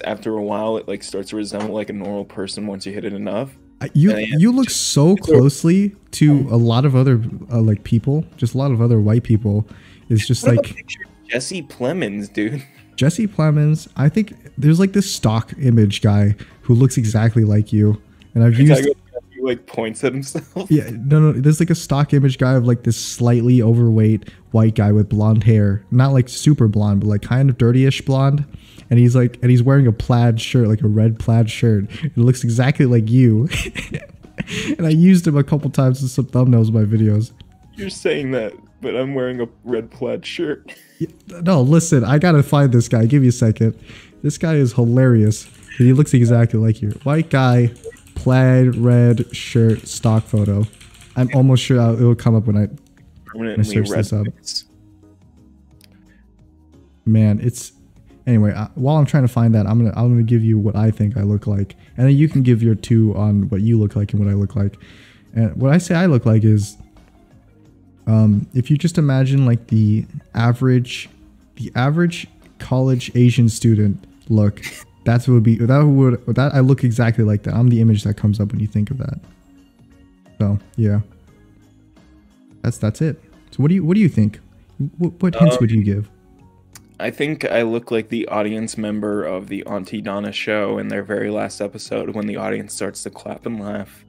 After a while, it like starts to resemble like a normal person once you hit it enough. You look so closely to a lot of other like people, just a lot of other white people. It's just like Jesse Plemons, dude. Jesse Plemons. I think there's like this stock image guy who looks exactly like you, and I've used. He like points at himself. Yeah, no. There's like a stock image guy of like this slightly overweight white guy with blonde hair, not like super blonde, but like kind of dirtyish blonde. And he's wearing a plaid shirt, like a red plaid shirt. It looks exactly like you. And I used him a couple times in some thumbnails of my videos. You're saying that, but I'm wearing a red plaid shirt. No, listen, I gotta find this guy. Give me a second. This guy is hilarious. He looks exactly like you. White guy, plaid red shirt, stock photo. I'm almost sure it will come up when I search this up. Man, it's. Anyway, while I'm trying to find that, I'm gonna give you what I think I look like, and then you can give your two on what you look like and what I look like. And what I say I look like is, if you just imagine like the average college Asian student look, that's what would be. That I look exactly like that. I'm the image that comes up when you think of that. So yeah, that's it. So what do you think? What hints would you give? I think I look like the audience member of the Auntie Donna show in their very last episode when the audience starts to clap and laugh.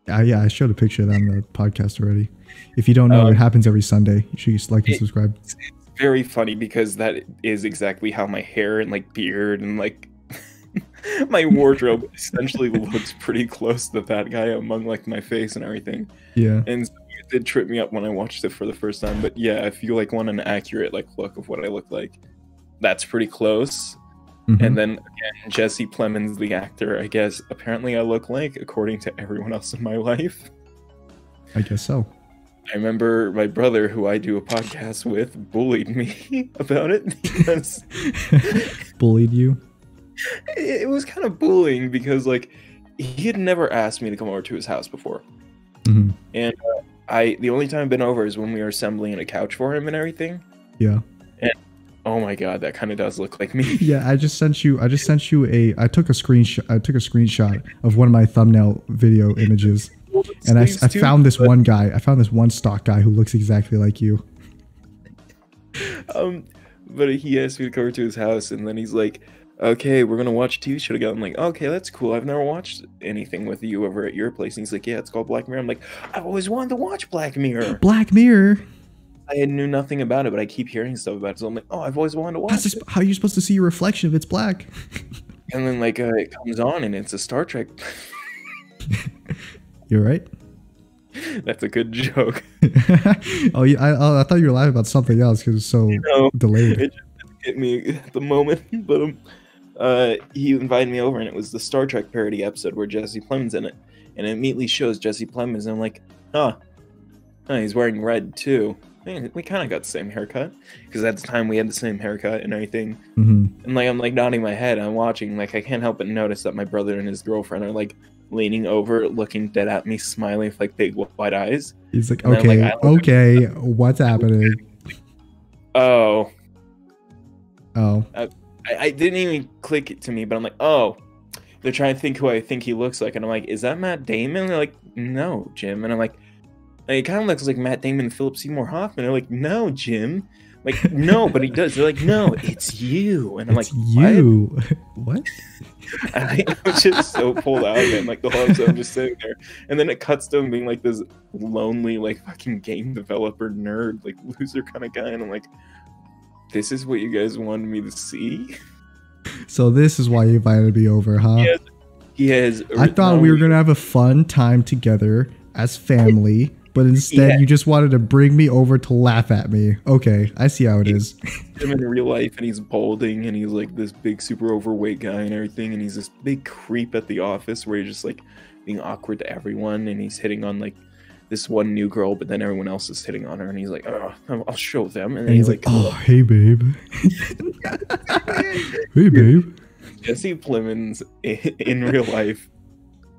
Yeah, I showed a picture of that on the podcast already. If you don't know, it happens every Sunday. You should just like and subscribe. It's very funny because that is exactly how my hair and like beard and like My wardrobe essentially looks pretty close to that guy among like my face and everything. Yeah. And so it did trip me up when I watched it for the first time. But yeah, if you like want an accurate like look of what I look like, that's pretty close. Mm-hmm. And then again, Jesse Plemons, the actor, I guess apparently I look like, according to everyone else in my life. I guess so. I remember my brother, who I do a podcast with, bullied me about it because Bullied you? it was kind of bullying because like he had never asked me to come over to his house before. Mm-hmm. And the only time I've been over is when we were assembling a couch for him and everything. Yeah. And oh my god, that kind of does look like me. Yeah, I took a screenshot of one of my thumbnail video images. And I found this one guy. I found this one stock guy who looks exactly like you. But he asked me to come over to his house, and then he's like, "Okay, we're gonna watch a TV show together." I'm like, "Okay, that's cool. I've never watched anything with you over at your place." And he's like, "Yeah, it's called Black Mirror." I'm like, "I've always wanted to watch Black Mirror." Black Mirror. I knew nothing about it, but I keep hearing stuff about it. So I'm like, "Oh, I've always wanted to watch it." How are you supposed to see your reflection if it's black? And then like it comes on, and it's a Star Trek. You're right. That's a good joke. Oh yeah, I thought you were laughing about something else because it's so delayed. It just hit me at the moment. But he invited me over, and it was the Star Trek parody episode where Jesse Plemons in it, and it immediately shows Jesse Plemons, and I'm like, huh, he's wearing red too. Man, we kind of got the same haircut because at the time we had the same haircut and everything. Mm-hmm. And like I'm like nodding my head, I'm watching, like I can't help but notice that my brother and his girlfriend are like leaning over, looking dead at me, smiling with like big wide eyes. He's like, and okay, like, okay, what's happening? Oh. I didn't even click it to me, but I'm like, oh, they're trying to think who I think he looks like, and I'm like, is that Matt Damon? And they're like, no, Jim. And I'm like, it kind of looks like Matt Damon and Philip Seymour Hoffman. They're like, no, Jim. Like, no, but he does. They're like, no, it's you. And I'm it's like, you. What? I was just so pulled out of it. Like the whole episode, I'm just sitting there, and then it cuts to him being like this lonely, like fucking game developer nerd, like loser kind of guy, and I'm like, this is what you guys wanted me to see. So this is why you invited me over, huh? He has. I thought we were gonna have a fun time together as family, but instead you just wanted to bring me over to laugh at me. Okay, I see how it is. Him in real life, and he's balding, and he's like this big, super overweight guy and everything, and he's this big creep at the office where he's just like being awkward to everyone, and he's hitting on like this one new girl, but then everyone else is hitting on her, and he's like, oh, I'll show them. And then he's like, oh, hey babe. Hey babe. Jesse Plemons in real life,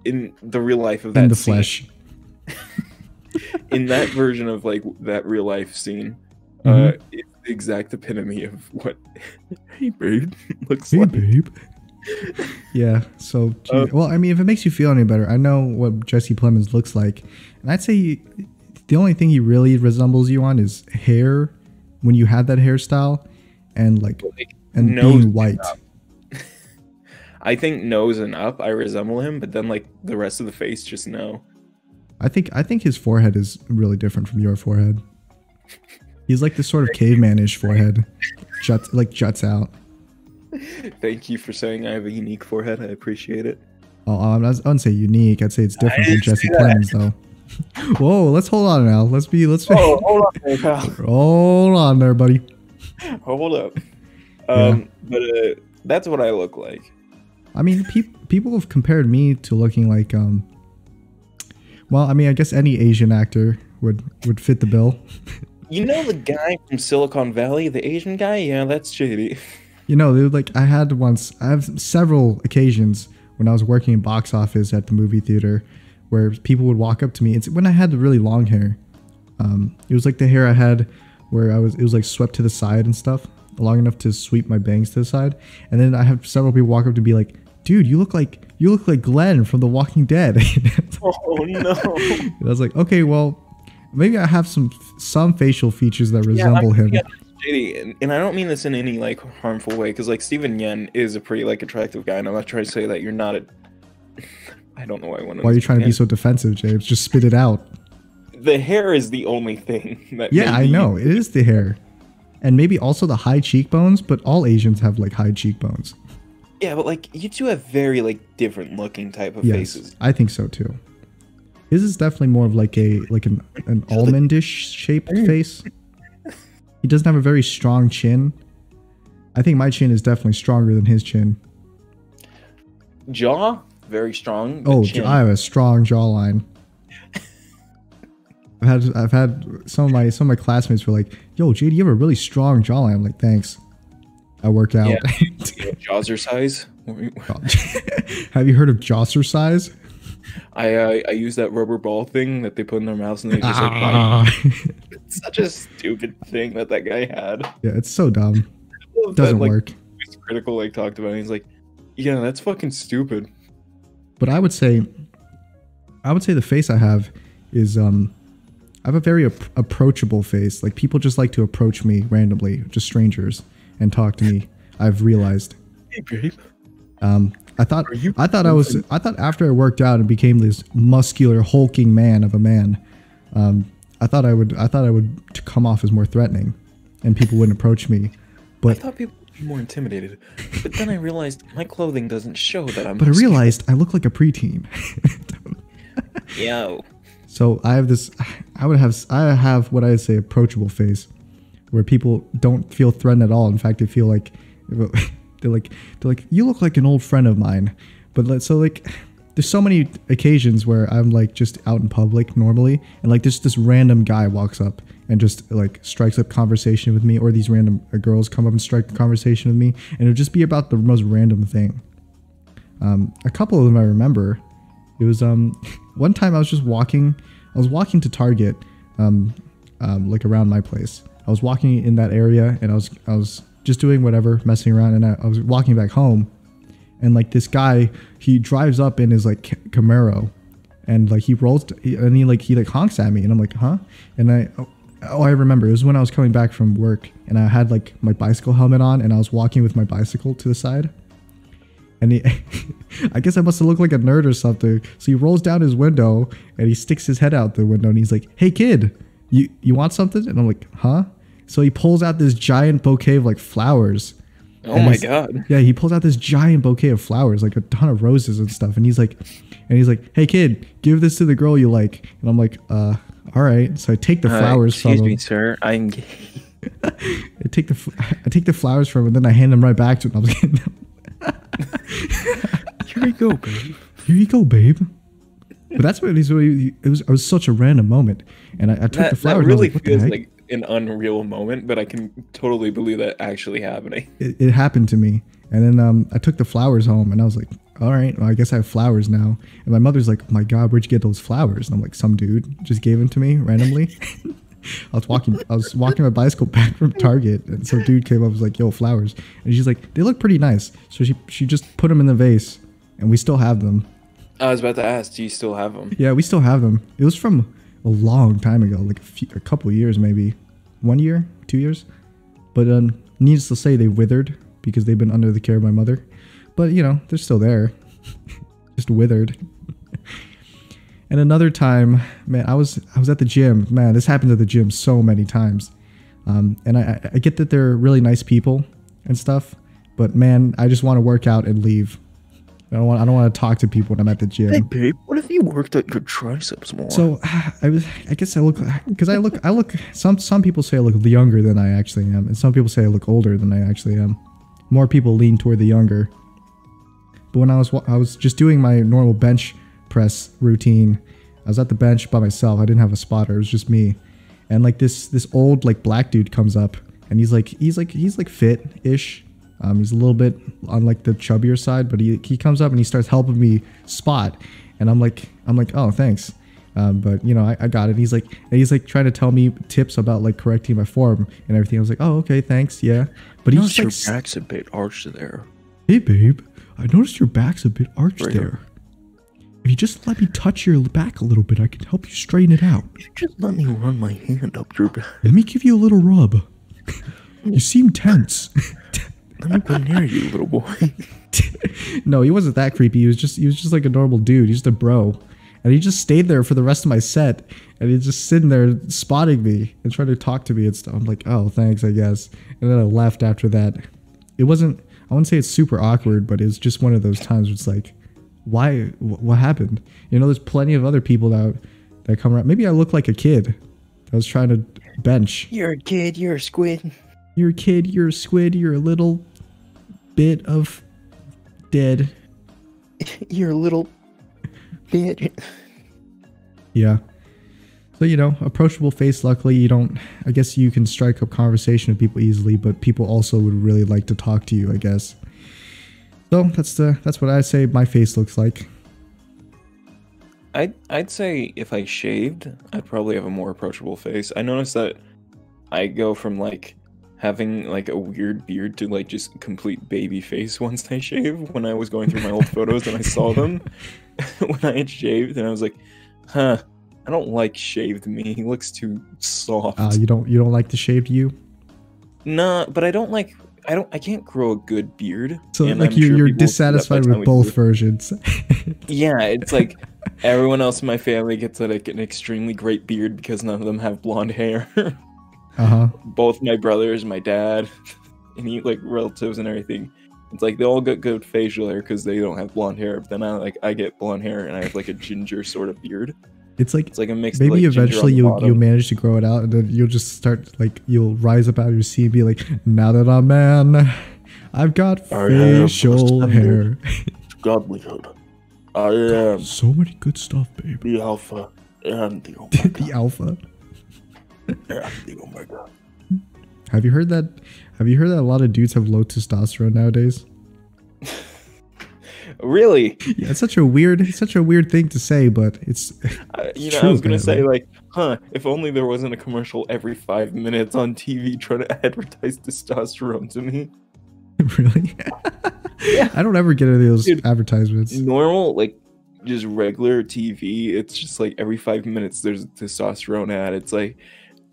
in the real life of that in the scene, flesh. In that version of like that real life scene, it's the exact epitome of what hey babe looks like. Hey babe. Yeah, so well, I mean, if it makes you feel any better, I know what Jesse Plemons looks like, and I'd say the only thing he really resembles you on is hair, when you have that hairstyle, and and being white. I think nose and up, I resemble him, but then like the rest of the face, just no. I think his forehead is really different from your forehead. He's like this sort of caveman-ish forehead, juts out. Thank you for saying I have a unique forehead. I appreciate it. Oh, I wouldn't say unique. I'd say it's different from Jesse Plemons, though. Whoa, let's hold on now. Let's Oh, hold on there, pal. Hold on there, buddy. Hold up. But that's what I look like. I mean, people have compared me to looking like well, I mean, I guess any Asian actor would fit the bill. You know the guy from Silicon Valley, the Asian guy? Yeah, that's shady. You know, dude, like I have several occasions when I was working in box office at the movie theater where people would walk up to me. It's when I had the really long hair. It was like the hair I had where it was like swept to the side and stuff, long enough to sweep my bangs to the side. And then I have several people walk up to be like, dude, you look like Glenn from The Walking Dead. Oh no. And I was like, okay, well, maybe I have some facial features that resemble him. Yeah, shady. And I don't mean this in any like harmful way, because like Steven Yeun is a pretty like attractive guy, and I'm not trying to say that you're not a. I don't know why I want to. Why are you trying to be so defensive, James? Just spit it out. The hair is the only thing that. Yeah, I know it is the hair, and maybe also the high cheekbones. But all Asians have like high cheekbones. Yeah, but like you two have very like different looking type of Yes, faces. I think so too. His is definitely more of like an almondish shaped face. He doesn't have a very strong chin. I think my chin is definitely stronger than his chin. Jaw, very strong. Oh, chin. I have a strong jawline. I've had some of my classmates were like, "Yo, JD, you have a really strong jawline." I'm like, "Thanks. I work out." Yeah. Jazzercise. Have you heard of Jawzrsize? I use that rubber ball thing that they put in their mouths and they just like bite. It's such a stupid thing that guy had. Yeah, it's so dumb. Doesn't work. Voice Critical like talked about it. He's like, yeah, that's fucking stupid. But I would say the face I have is I have a very approachable face. Like people just like to approach me randomly, just strangers, and talk to me. I've realized. Hey, babe. I thought after I worked out and became this muscular hulking man of a man, I thought I would come off as more threatening, and people wouldn't approach me. But I thought people would be more intimidated. But then I realized my clothing doesn't show that I'm. But I realized I look like a preteen. Yo. So I have this. I have what I say approachable face, where people don't feel threatened at all. In fact, they feel like they're like you look like an old friend of mine. But so like there's so many occasions where I'm like just out in public normally, and like this random guy walks up and just like strikes up conversation with me, or these random girls come up and strike a conversation with me, and it'll just be about the most random thing. A couple of them I remember. It was one time I was walking to Target, like around my place. I was walking in that area, and I was just doing whatever, messing around, and I was walking back home, and like this guy, he drives up in his like Camaro, and like he honks at me, and I'm like, huh? And I remember it was when I was coming back from work, and I had like my bicycle helmet on, and I was walking with my bicycle to the side. And I guess I must have looked like a nerd or something. So he rolls down his window and he sticks his head out the window and he's like, "Hey kid, you want something?" And I'm like, "Huh?" So he pulls out this giant bouquet of like flowers. Oh my god. Yeah, he pulls out this giant bouquet of flowers, like a ton of roses and stuff. And he's like, "Hey kid, give this to the girl you like." And I'm like, all right. So I take the flowers from him. Excuse me, sir. I'm gay. I take the flowers from him and then I hand them right back to him. I was getting them. Here you go, babe. Here you go, babe. But that's what it was. It was such a random moment, and I took the flowers. That really and I was like, feels like an unreal moment, but I can totally believe that actually happening. It happened to me, and then I took the flowers home, and I was like, all right, well, I guess I have flowers now. And my mother's like, "Oh my god, where'd you get those flowers?" And I'm like, "Some dude just gave them to me randomly." I was walking my bicycle back from Target, and some dude came up and was like, "Yo, flowers." And she's like, "They look pretty nice." So she just put them in the vase, and we still have them. I was about to ask, do you still have them? Yeah, we still have them. It was from a long time ago, like a couple years, maybe 1 year, 2 years. But needless to say, they withered because they've been under the care of my mother. But you know, they're still there, just withered. And another time, man, I was at the gym. Man, this happens at the gym so many times. And I get that they're really nice people and stuff, but man, I just want to work out and leave. I don't want to talk to people when I'm at the gym. Hey babe, what if you worked out your triceps more? So I guess I look, because I look. Some people say I look younger than I actually am, and some people say I look older than I actually am. More people lean toward the younger. But when I was just doing my normal bench press routine, I was at the bench by myself. I didn't have a spotter. It was just me, and like this old like black dude comes up, and he's like fit-ish. He's a little bit on like the chubbier side, but he comes up and he starts helping me spot, and I'm like, "Oh, thanks." But you know, I got it. He's like trying to tell me tips about like correcting my form and everything. I was like, "Oh, okay, thanks, yeah." But he's your like, back's a bit arched there. "Hey, babe, I noticed your back's a bit arched Right there. If you just let me touch your back a little bit, I can help you straighten it out. Just let me run my hand up your back. Let me give you a little rub. You seem tense." Let me go near you, little boy. No, he wasn't that creepy. He was just like a normal dude. He's just a bro. And he just stayed there for the rest of my set. And he's just sitting there spotting me and trying to talk to me and stuff. I'm like, "Oh, thanks, I guess." And then I left after that. I I wouldn't say it's super awkward, but it's just one of those times where it's like, why? What happened? You know, there's plenty of other people that come around. Maybe I look like a kid that was trying to bench. You're a kid. You're a squid. You're a kid. You're a squid. You're a little bit of dead. You're a little bit. Yeah. So, you know, approachable face, luckily you don't, I guess you can strike up conversation with people easily, but people also would really like to talk to you, I guess. So that's what I say my face looks like. I'd say if I shaved, I'd probably have a more approachable face. I noticed that I go from like having like a weird beard to like just complete baby face once I shave. When I was going through my old photos and I saw them when I had shaved, and I was like, huh, I don't like shaved me. He looks too soft. You don't like the shaved you? Nah, but I can't grow a good beard. So like you're dissatisfied with both versions. Yeah, it's like everyone else in my family gets like an extremely great beard because none of them have blonde hair. Both my brothers, my dad, any like relatives and everything. It's like they all get good facial hair because they don't have blonde hair. But then I get blonde hair and I have like a ginger sort of beard. It's like a mix. Maybe of, like, eventually you'll manage to grow it out, and then you'll just start like you'll rise up out of your seat and be like, now that I'm a man, I've got facial hair. Godlyhood. I am so many good stuff, baby. the alpha and the omega. The alpha. And the omega. Have you heard that? Have you heard that a lot of dudes have low testosterone nowadays? Really? Yeah, it's such a weird thing to say, but it's you know, true, I was gonna say apparently. like, huh? If only there wasn't a commercial every 5 minutes on TV trying to advertise testosterone to me. Really? Yeah. I don't ever get any of those advertisements. Normal, like, just regular TV. It's just like every 5 minutes there's a testosterone ad. It's like,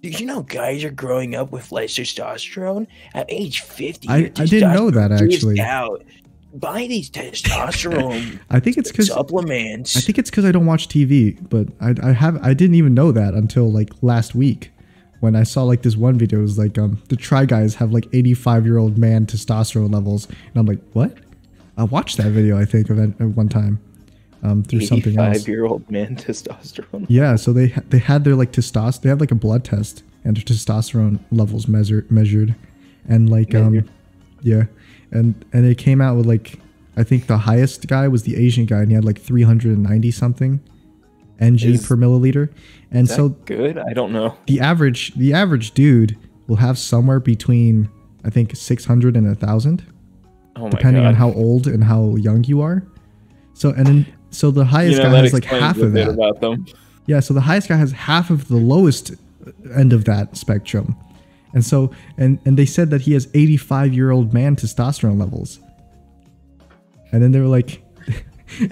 did you know guys are growing up with less testosterone at age 50? I didn't know that actually. Out. Buy these testosterone I think it's because supplements. I think it's because I don't watch TV, but I didn't even know that until like last week when I saw like this one video. It was like the Try Guys have like 85-year-old man testosterone levels, and I'm like, what? I watched that video I think of at one time through something else. 85-year-old man testosterone. Yeah, so they had their like testosterone. They had like a blood test and their testosterone levels measured, and like yeah. And it came out with like, I think the highest guy was the Asian guy, and he had like 390 something ng per milliliter. And so good. I don't know. The average dude will have somewhere between, I think, 600 and 1,000, depending on how old and how young you are. So so the highest guy has like half of that. About them. Yeah, so the highest guy has half of the lowest end of that spectrum. And so, and they said that he has 85-year-old man testosterone levels. And then they were like,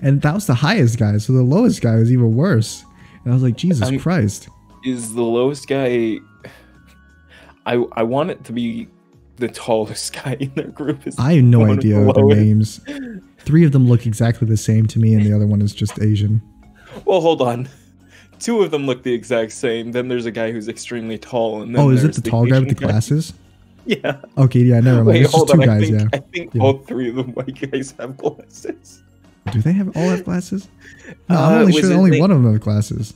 and that was the highest guy. So the lowest guy was even worse. And I was like, Jesus Christ. Is the lowest guy... I want it to be the tallest guy in their group. I have no idea their names. 3 of them look exactly the same to me, and the other one is just Asian. Well, hold on. 2 of them look the exact same. Then there's a guy who's extremely tall. And then is it the tall guy with the glasses? Yeah. Okay, yeah, never mind. Wait, It's just 2 guys, yeah. I think all 3 of the white guys have glasses. Do they all have glasses? No, I'm only sure only one of them have glasses.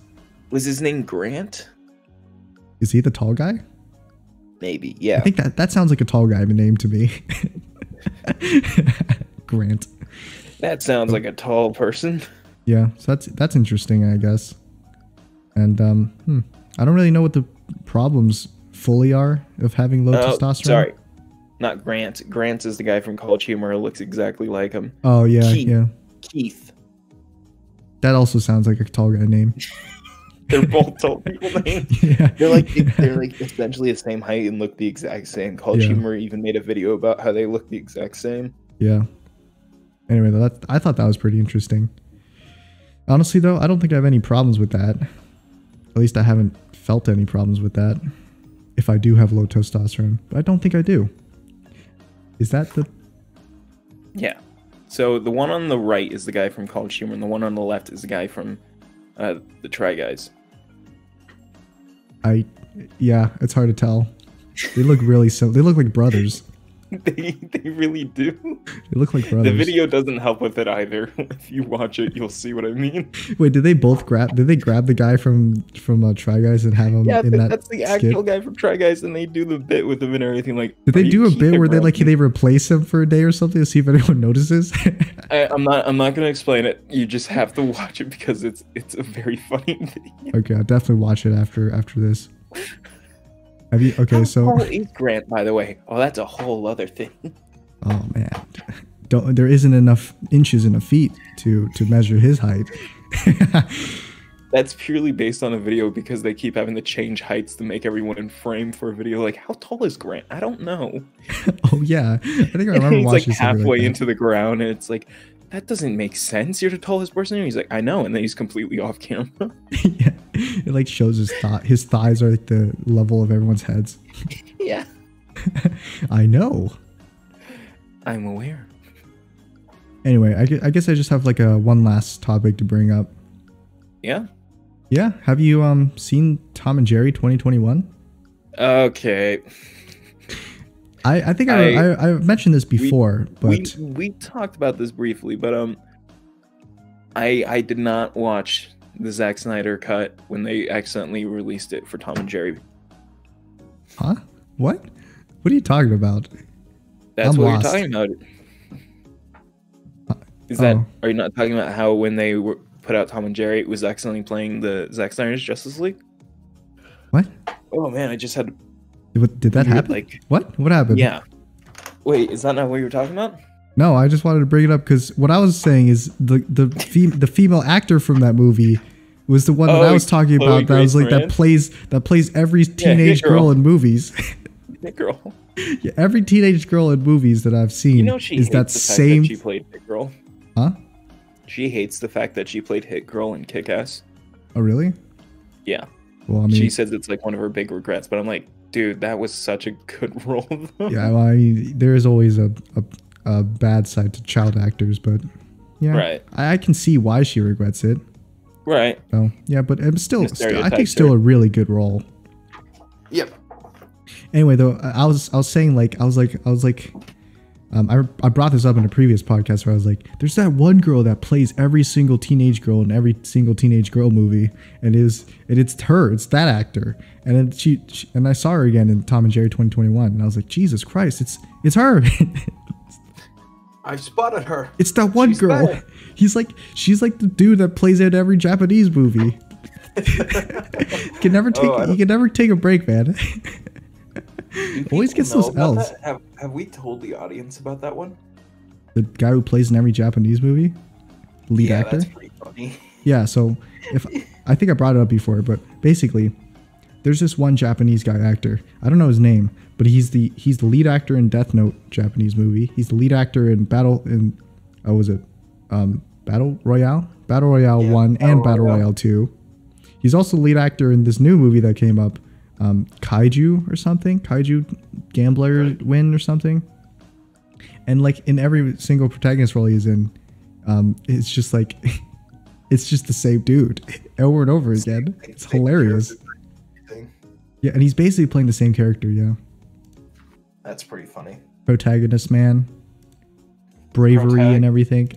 Was his name Grant? Is he the tall guy? Maybe, yeah. I think that sounds like a tall guy name to me. Grant. That sounds like a tall person. Yeah, so that's interesting, I guess. And I don't really know what the problems fully are of having low testosterone. Sorry, not Grant. Grant is the guy from College Humor who looks exactly like him. Oh yeah, Keith. That also sounds like a tall guy name. They're both tall people names. Yeah. They're like essentially the same height and look the exact same. College Humor even made a video about how they look the exact same. Yeah. Anyway, I thought that was pretty interesting. Honestly, though, I don't think I have any problems with that. At least I haven't felt any problems with that. If I do have low testosterone, but I don't think I do. Is that the... Yeah. So the one on the right is the guy from College Humor, and the one on the left is the guy from the Try Guys. Yeah, it's hard to tell. They look really similar. They look like brothers. They really do. They look like brothers. The video doesn't help with it either. If you watch it, you'll see what I mean. Wait, did they grab the guy from Try Guys and have him Yeah, in that that's the skit? actual guy from Try Guys, and they do the bit with him and everything. Like, Did they do a bit where bro? they replace him for a day or something to see if anyone notices? I'm not gonna explain it. You just have to watch it because it's a very funny video. Okay, I'll definitely watch it after this. Have you? Okay, How so. tall is Grant, by the way? Oh, that's a whole other thing. Oh man, there isn't enough inches in a feet to measure his height. That's purely based on a video because they keep having to change heights to make everyone in frame for a video. Like, how tall is Grant? I don't know. Oh yeah, I think I remember He's like watching something halfway like that. into the ground, and it's like, that doesn't make sense. You're the tallest person here. He's like, I know, and then he's completely off camera. Yeah, it like shows his thighs are like the level of everyone's heads. Yeah, I know. I'm aware. Anyway, I guess I just have like one last topic to bring up. Yeah. Yeah, have you seen Tom and Jerry 2021? Okay. I think I mentioned this before, but we talked about this briefly, but I did not watch the Zack Snyder cut when they accidentally released it for Tom and Jerry. Huh? What? What are you talking about? That's I'm what lost. you're talking about. Is that Oh. Are you not talking about how when they put out Tom and Jerry, it was accidentally playing the Zack Snyder's Justice League? What? Oh man, I just had Did that weird, happen? like- What happened? yeah. Wait, is that not what you were talking about? No, I just wanted to bring it up because what I was saying is the female actor from that movie was the one that I was talking Chloe about. That was like Grace that plays every teenage Hit Girl. girl in movies. Hit Girl. Yeah, every teenage girl in movies that I've seen You know she is hates that the fact same. that she played Hit Girl. Huh? She hates the fact that she played Hit Girl in Kick-Ass. Oh really? Yeah. Well, I mean, She says it's like one of her big regrets, but I'm like, dude, that was such a good role. yeah. Well, I mean, there is always a bad side to child actors, but yeah, Right. I can see why she regrets it. Right. So yeah, but I'm still I think stereotypes still her. a really good role. Yep. Anyway, though, I was saying I brought this up in a previous podcast where I was like, there's that one girl that plays every single teenage girl in every single teenage girl movie, and it's that actor, and then she and I saw her again in Tom and Jerry 2021, and I was like, Jesus Christ, it's her. I spotted her. It's that one She's girl. back. She's like the dude that plays in every Japanese movie. He can never take a break, man. Always gets those L's. Have we told the audience about that one? The guy who plays in every Japanese movie, lead actor. That's pretty funny. Yeah, so I think I brought it up before, but basically, there's this one Japanese guy actor. I don't know his name, but he's the lead actor in Death Note Japanese movie. He's the lead actor in Battle Royale 1 and Battle Royale 2. He's also the lead actor in this new movie that came up, Kaiju or something. Kaiju Gambler Win or something. And like in every single protagonist role he's in, it's just like it's just the same dude over and over again. It's hilarious. Yeah, and he's basically playing the same character, yeah. That's pretty funny. Protagonist man. Bravery Protag. and everything.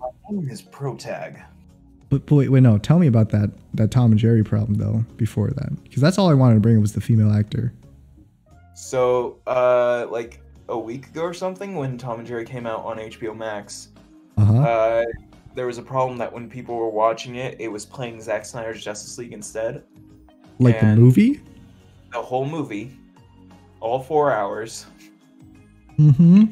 My name is Protag. But wait, no, tell me about that Tom and Jerry problem though, before that. Because that's all I wanted to bring up was the female actor. So, like a week ago or something, when Tom and Jerry came out on HBO Max, there was a problem that when people were watching it, it was playing Zack Snyder's Justice League instead. Like the movie? The whole movie, all 4 hours. Mm-hmm.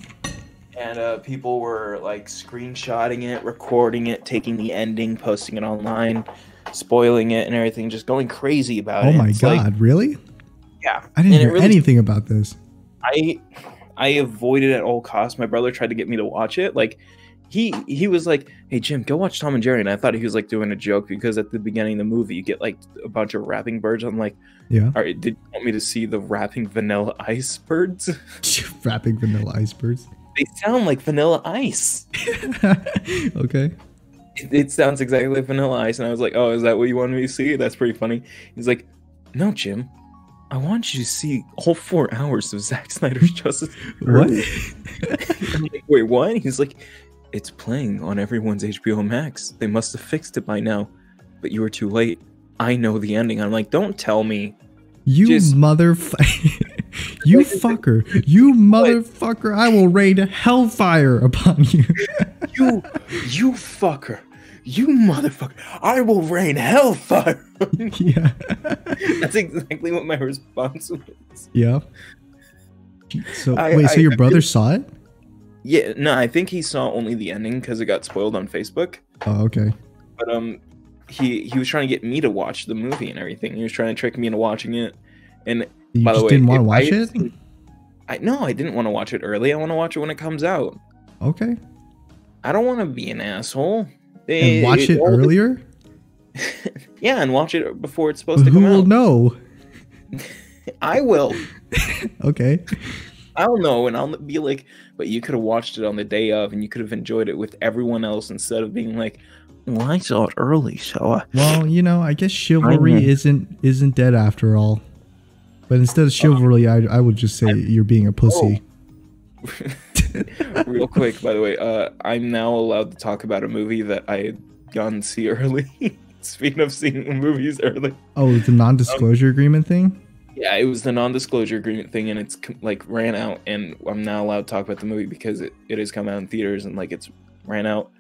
And people were like screenshotting it, recording it, taking the ending, posting it online, spoiling it and everything, just going crazy about it. Oh my It's god, like, really? yeah. I didn't And it hear really- anything about this. I avoided at all costs. My brother tried to get me to watch it. Like he was like, "Hey Jim, go watch Tom and Jerry." And I thought he was like doing a joke because at the beginning of the movie you get like a bunch of rapping birds. I'm like, Yeah. all right, did you want me to see the rapping Vanilla Ice birds? Rapping Vanilla Icebergs. They sound like Vanilla Ice. Okay. It sounds exactly like Vanilla Ice. And I was like, oh, is that what you wanted me to see? That's pretty funny. He's like, no, Jim, I want you to see all 4 hours of Zack Snyder's Justice. What? I'm like, wait, what? He's like, it's playing on everyone's HBO Max. They must have fixed it by now, but you were too late. I know the ending. I'm like, don't tell me. You you fucker. You motherfucker. I will rain hellfire upon you. you fucker. You motherfucker. I will rain hellfire. Yeah. That's exactly what my response was. Yeah. So so your brother saw it? Yeah, no, I think he saw only the ending because it got spoiled on Facebook. Oh, okay. But he was trying to get me to watch the movie and everything. He was trying to trick me into watching it. And you by the way, didn't want to watch it? I didn't want to watch it early. I want to watch it when it comes out. Okay. I don't want to be an asshole. And watch it earlier? Yeah, and watch it before it's supposed to come out. Who will know? I will. Okay. I'll know, and I'll be like, but you could have watched it on the day of, and you could have enjoyed it with everyone else instead of being like, well, I saw it early, so. Well, you know, I guess chivalry isn't dead after all. But instead of chivalry, I would just say you're being a pussy. Real quick, by the way, I'm now allowed to talk about a movie that I had gone to see early. Speaking of seeing movies early. Oh, the non-disclosure agreement thing? Yeah, it was the non-disclosure agreement thing, and it's like ran out, and I'm now allowed to talk about the movie because it has come out in theaters and like it's ran out,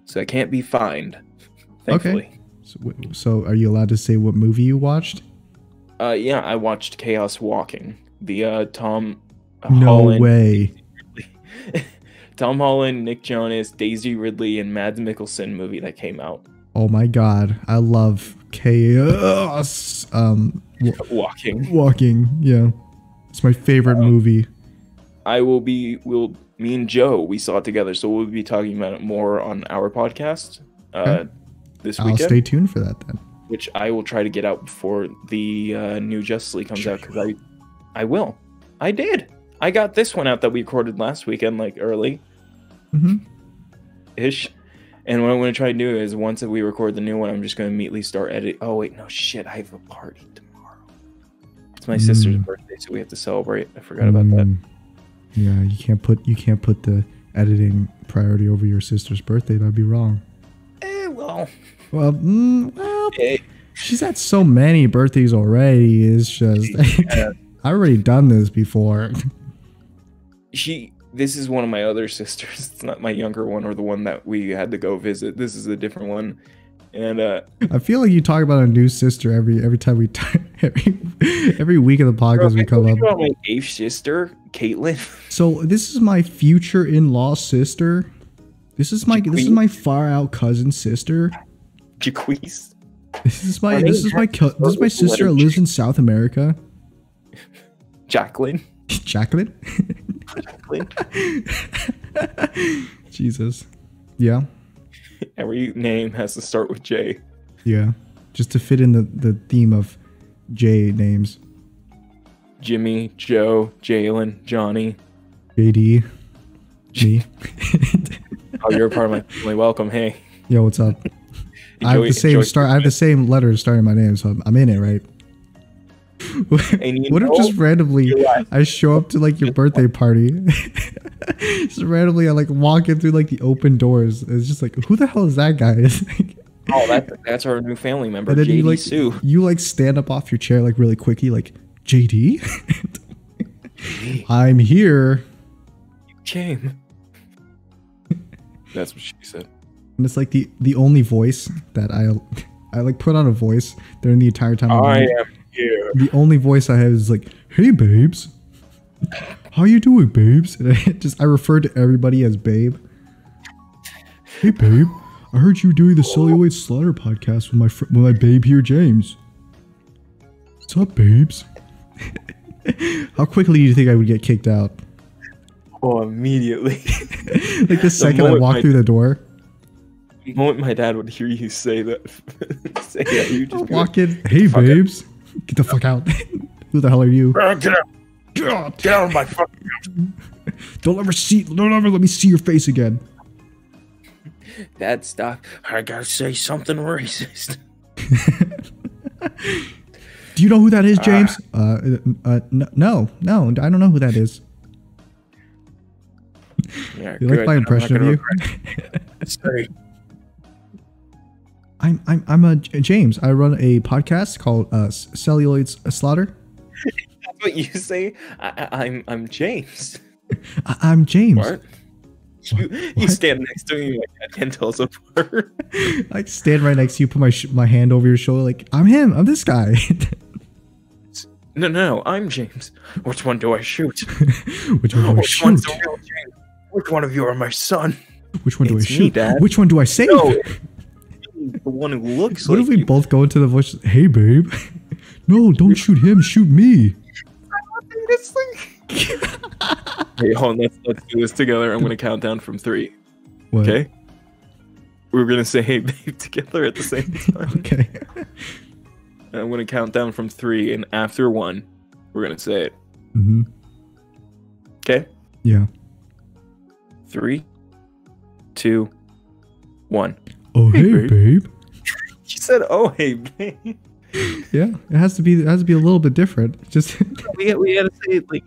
so I can't be fined. Thankfully. Okay. So are you allowed to say what movie you watched? Yeah, I watched Chaos Walking, the Tom No Holland, way. Tom Holland, Nick Jonas, Daisy Ridley, and Mads Mikkelsen movie that came out. Oh my god, I love Chaos. Walking. Yeah, it's my favorite movie. Me and Joe, we saw it together, so we'll be talking about it more on our podcast this weekend. I'll stay tuned for that then. Which I will try to get out before the new Justice League comes out, because I will. I did. I got this one out that we recorded last weekend, like early. Ish. And what I'm going to try to do is once we record the new one, I'm just going to immediately start editing. Oh, wait, no, shit. I have a party tomorrow. It's my sister's birthday, so we have to celebrate. I forgot about that. Yeah, you can't put the editing priority over your sister's birthday. That'd be wrong. Well, she's had so many birthdays already. It's just I've already done this before. This is one of my other sisters. It's not my younger one or the one that we had to go visit. This is a different one. And I feel like you talk about a new sister every time we every week of the podcast we come up. About my 8th sister, Caitlin. So this is my future in-law sister. This is my far out cousin sister. Jaquise. This is my sister that lives in South America. Jacqueline. Jacqueline. Jesus. Yeah. Every name has to start with J. Yeah. Just to fit in the theme of J names. Jimmy, Joe, Jalen, Johnny. JD. Me. Oh, you're a part of my family. Welcome. Hey. Yo, what's up? I have the same letters starting my name, so I'm in it, right? What if just randomly I show up to like your birthday party? Just randomly I like walk in through like the open doors. It's just like, who the hell is that guy? Oh, that's our new family member, and then JD Sue. You like stand up off your chair like really quickly, like, JD? I'm here. You came. That's what she said. And it's like the only voice that I like put on a voice during the entire time. I am here. The only voice I have is like, hey babes, how you doing, babes? And I refer to everybody as babe. Hey babe, I heard you doing the Celluloid Slaughter podcast with my babe here, James. What's up, babes? How quickly do you think I would get kicked out? Oh, immediately. Like the second I walk through the door. The moment my dad would hear you say that, you just walk in. Hey, babes, get the fuck out. Who the hell are you? Get out! Get out of my fucking house! Don't ever let me see your face again. Dad, stop! I gotta say something racist. Do you know who that is, James? No, I don't know who that is. Yeah, You like my impression of you? Sorry. I'm a James. I run a podcast called Celluloid Slaughter. That's what you say. I'm James. I'm James. What? You stand next to me like I can't tell us apart. I stand right next to you, put my hand over your shoulder, like I'm him. I'm this guy. No, I'm James. Which one do I shoot? Which one do I shoot? One's the real James? Which one of you are my son? Which one do I It's shoot? me, Dad. Which one do I save? No, the one who looks What like if we you. both go into the voice? Hey, babe. No, don't shoot him. Shoot me. Hey, hold on. Let's do this together. I'm gonna count down from 3. What? Okay. We're gonna say "Hey, babe" together at the same time. Okay. And I'm gonna count down from 3, and after 1, we're gonna say it. Mm-hmm. Okay. Yeah. 3, 2, 1. Oh, hey, babe. She said, "Oh, hey, babe." Yeah, it has to be a little bit different. Just we gotta say it like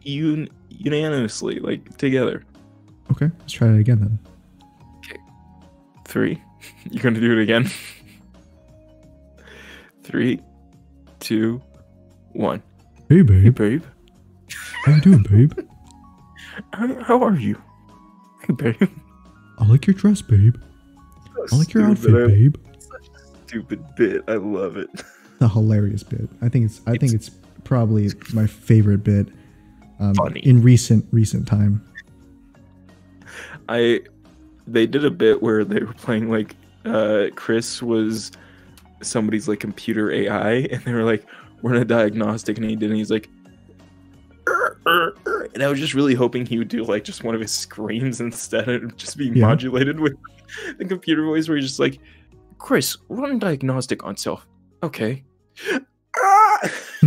unanimously, like together. okay. Let's try it again then. Okay. 3. You're gonna do it again. 3, 2, 1. Hey, Hey, babe. babe. How you doing, babe? How are you? Hey, babe. I like your dress, babe. I like your outfit, babe. Such a stupid bit. I love it. A hilarious bit. I think it's probably my favorite bit. Funny. In recent time. They did a bit where they were playing like Chris was somebody's like computer AI, and they were like, "We're in a diagnostic," and he did, and he's like, and I was just really hoping he would do like just one of his screams instead of just being modulated with the computer voice, where he's just like, "Chris, run diagnostic on self." Okay.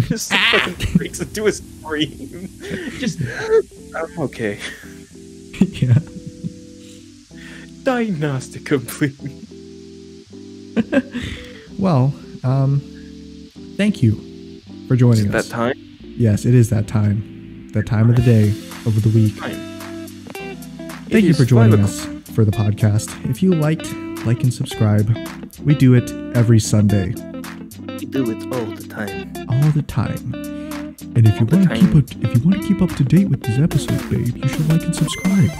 Just fucking breaks into a scream. Just, I'm okay. Yeah. Diagnostic complete. Well, thank you for joining Is us. that time? Yes, it is that time. That time of the day, of the week. Thank you for joining us for the podcast. If you liked, like and subscribe. We do it every Sunday. We do it all the time. All the time. And if you want to keep up to date with this episode, babe, you should like and subscribe.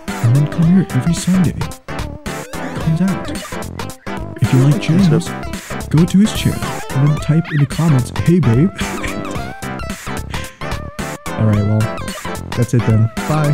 And then come here every Sunday. It comes out. If you like James, go to his channel and then type in the comments, "Hey, babe." All right, well, that's it then. Bye.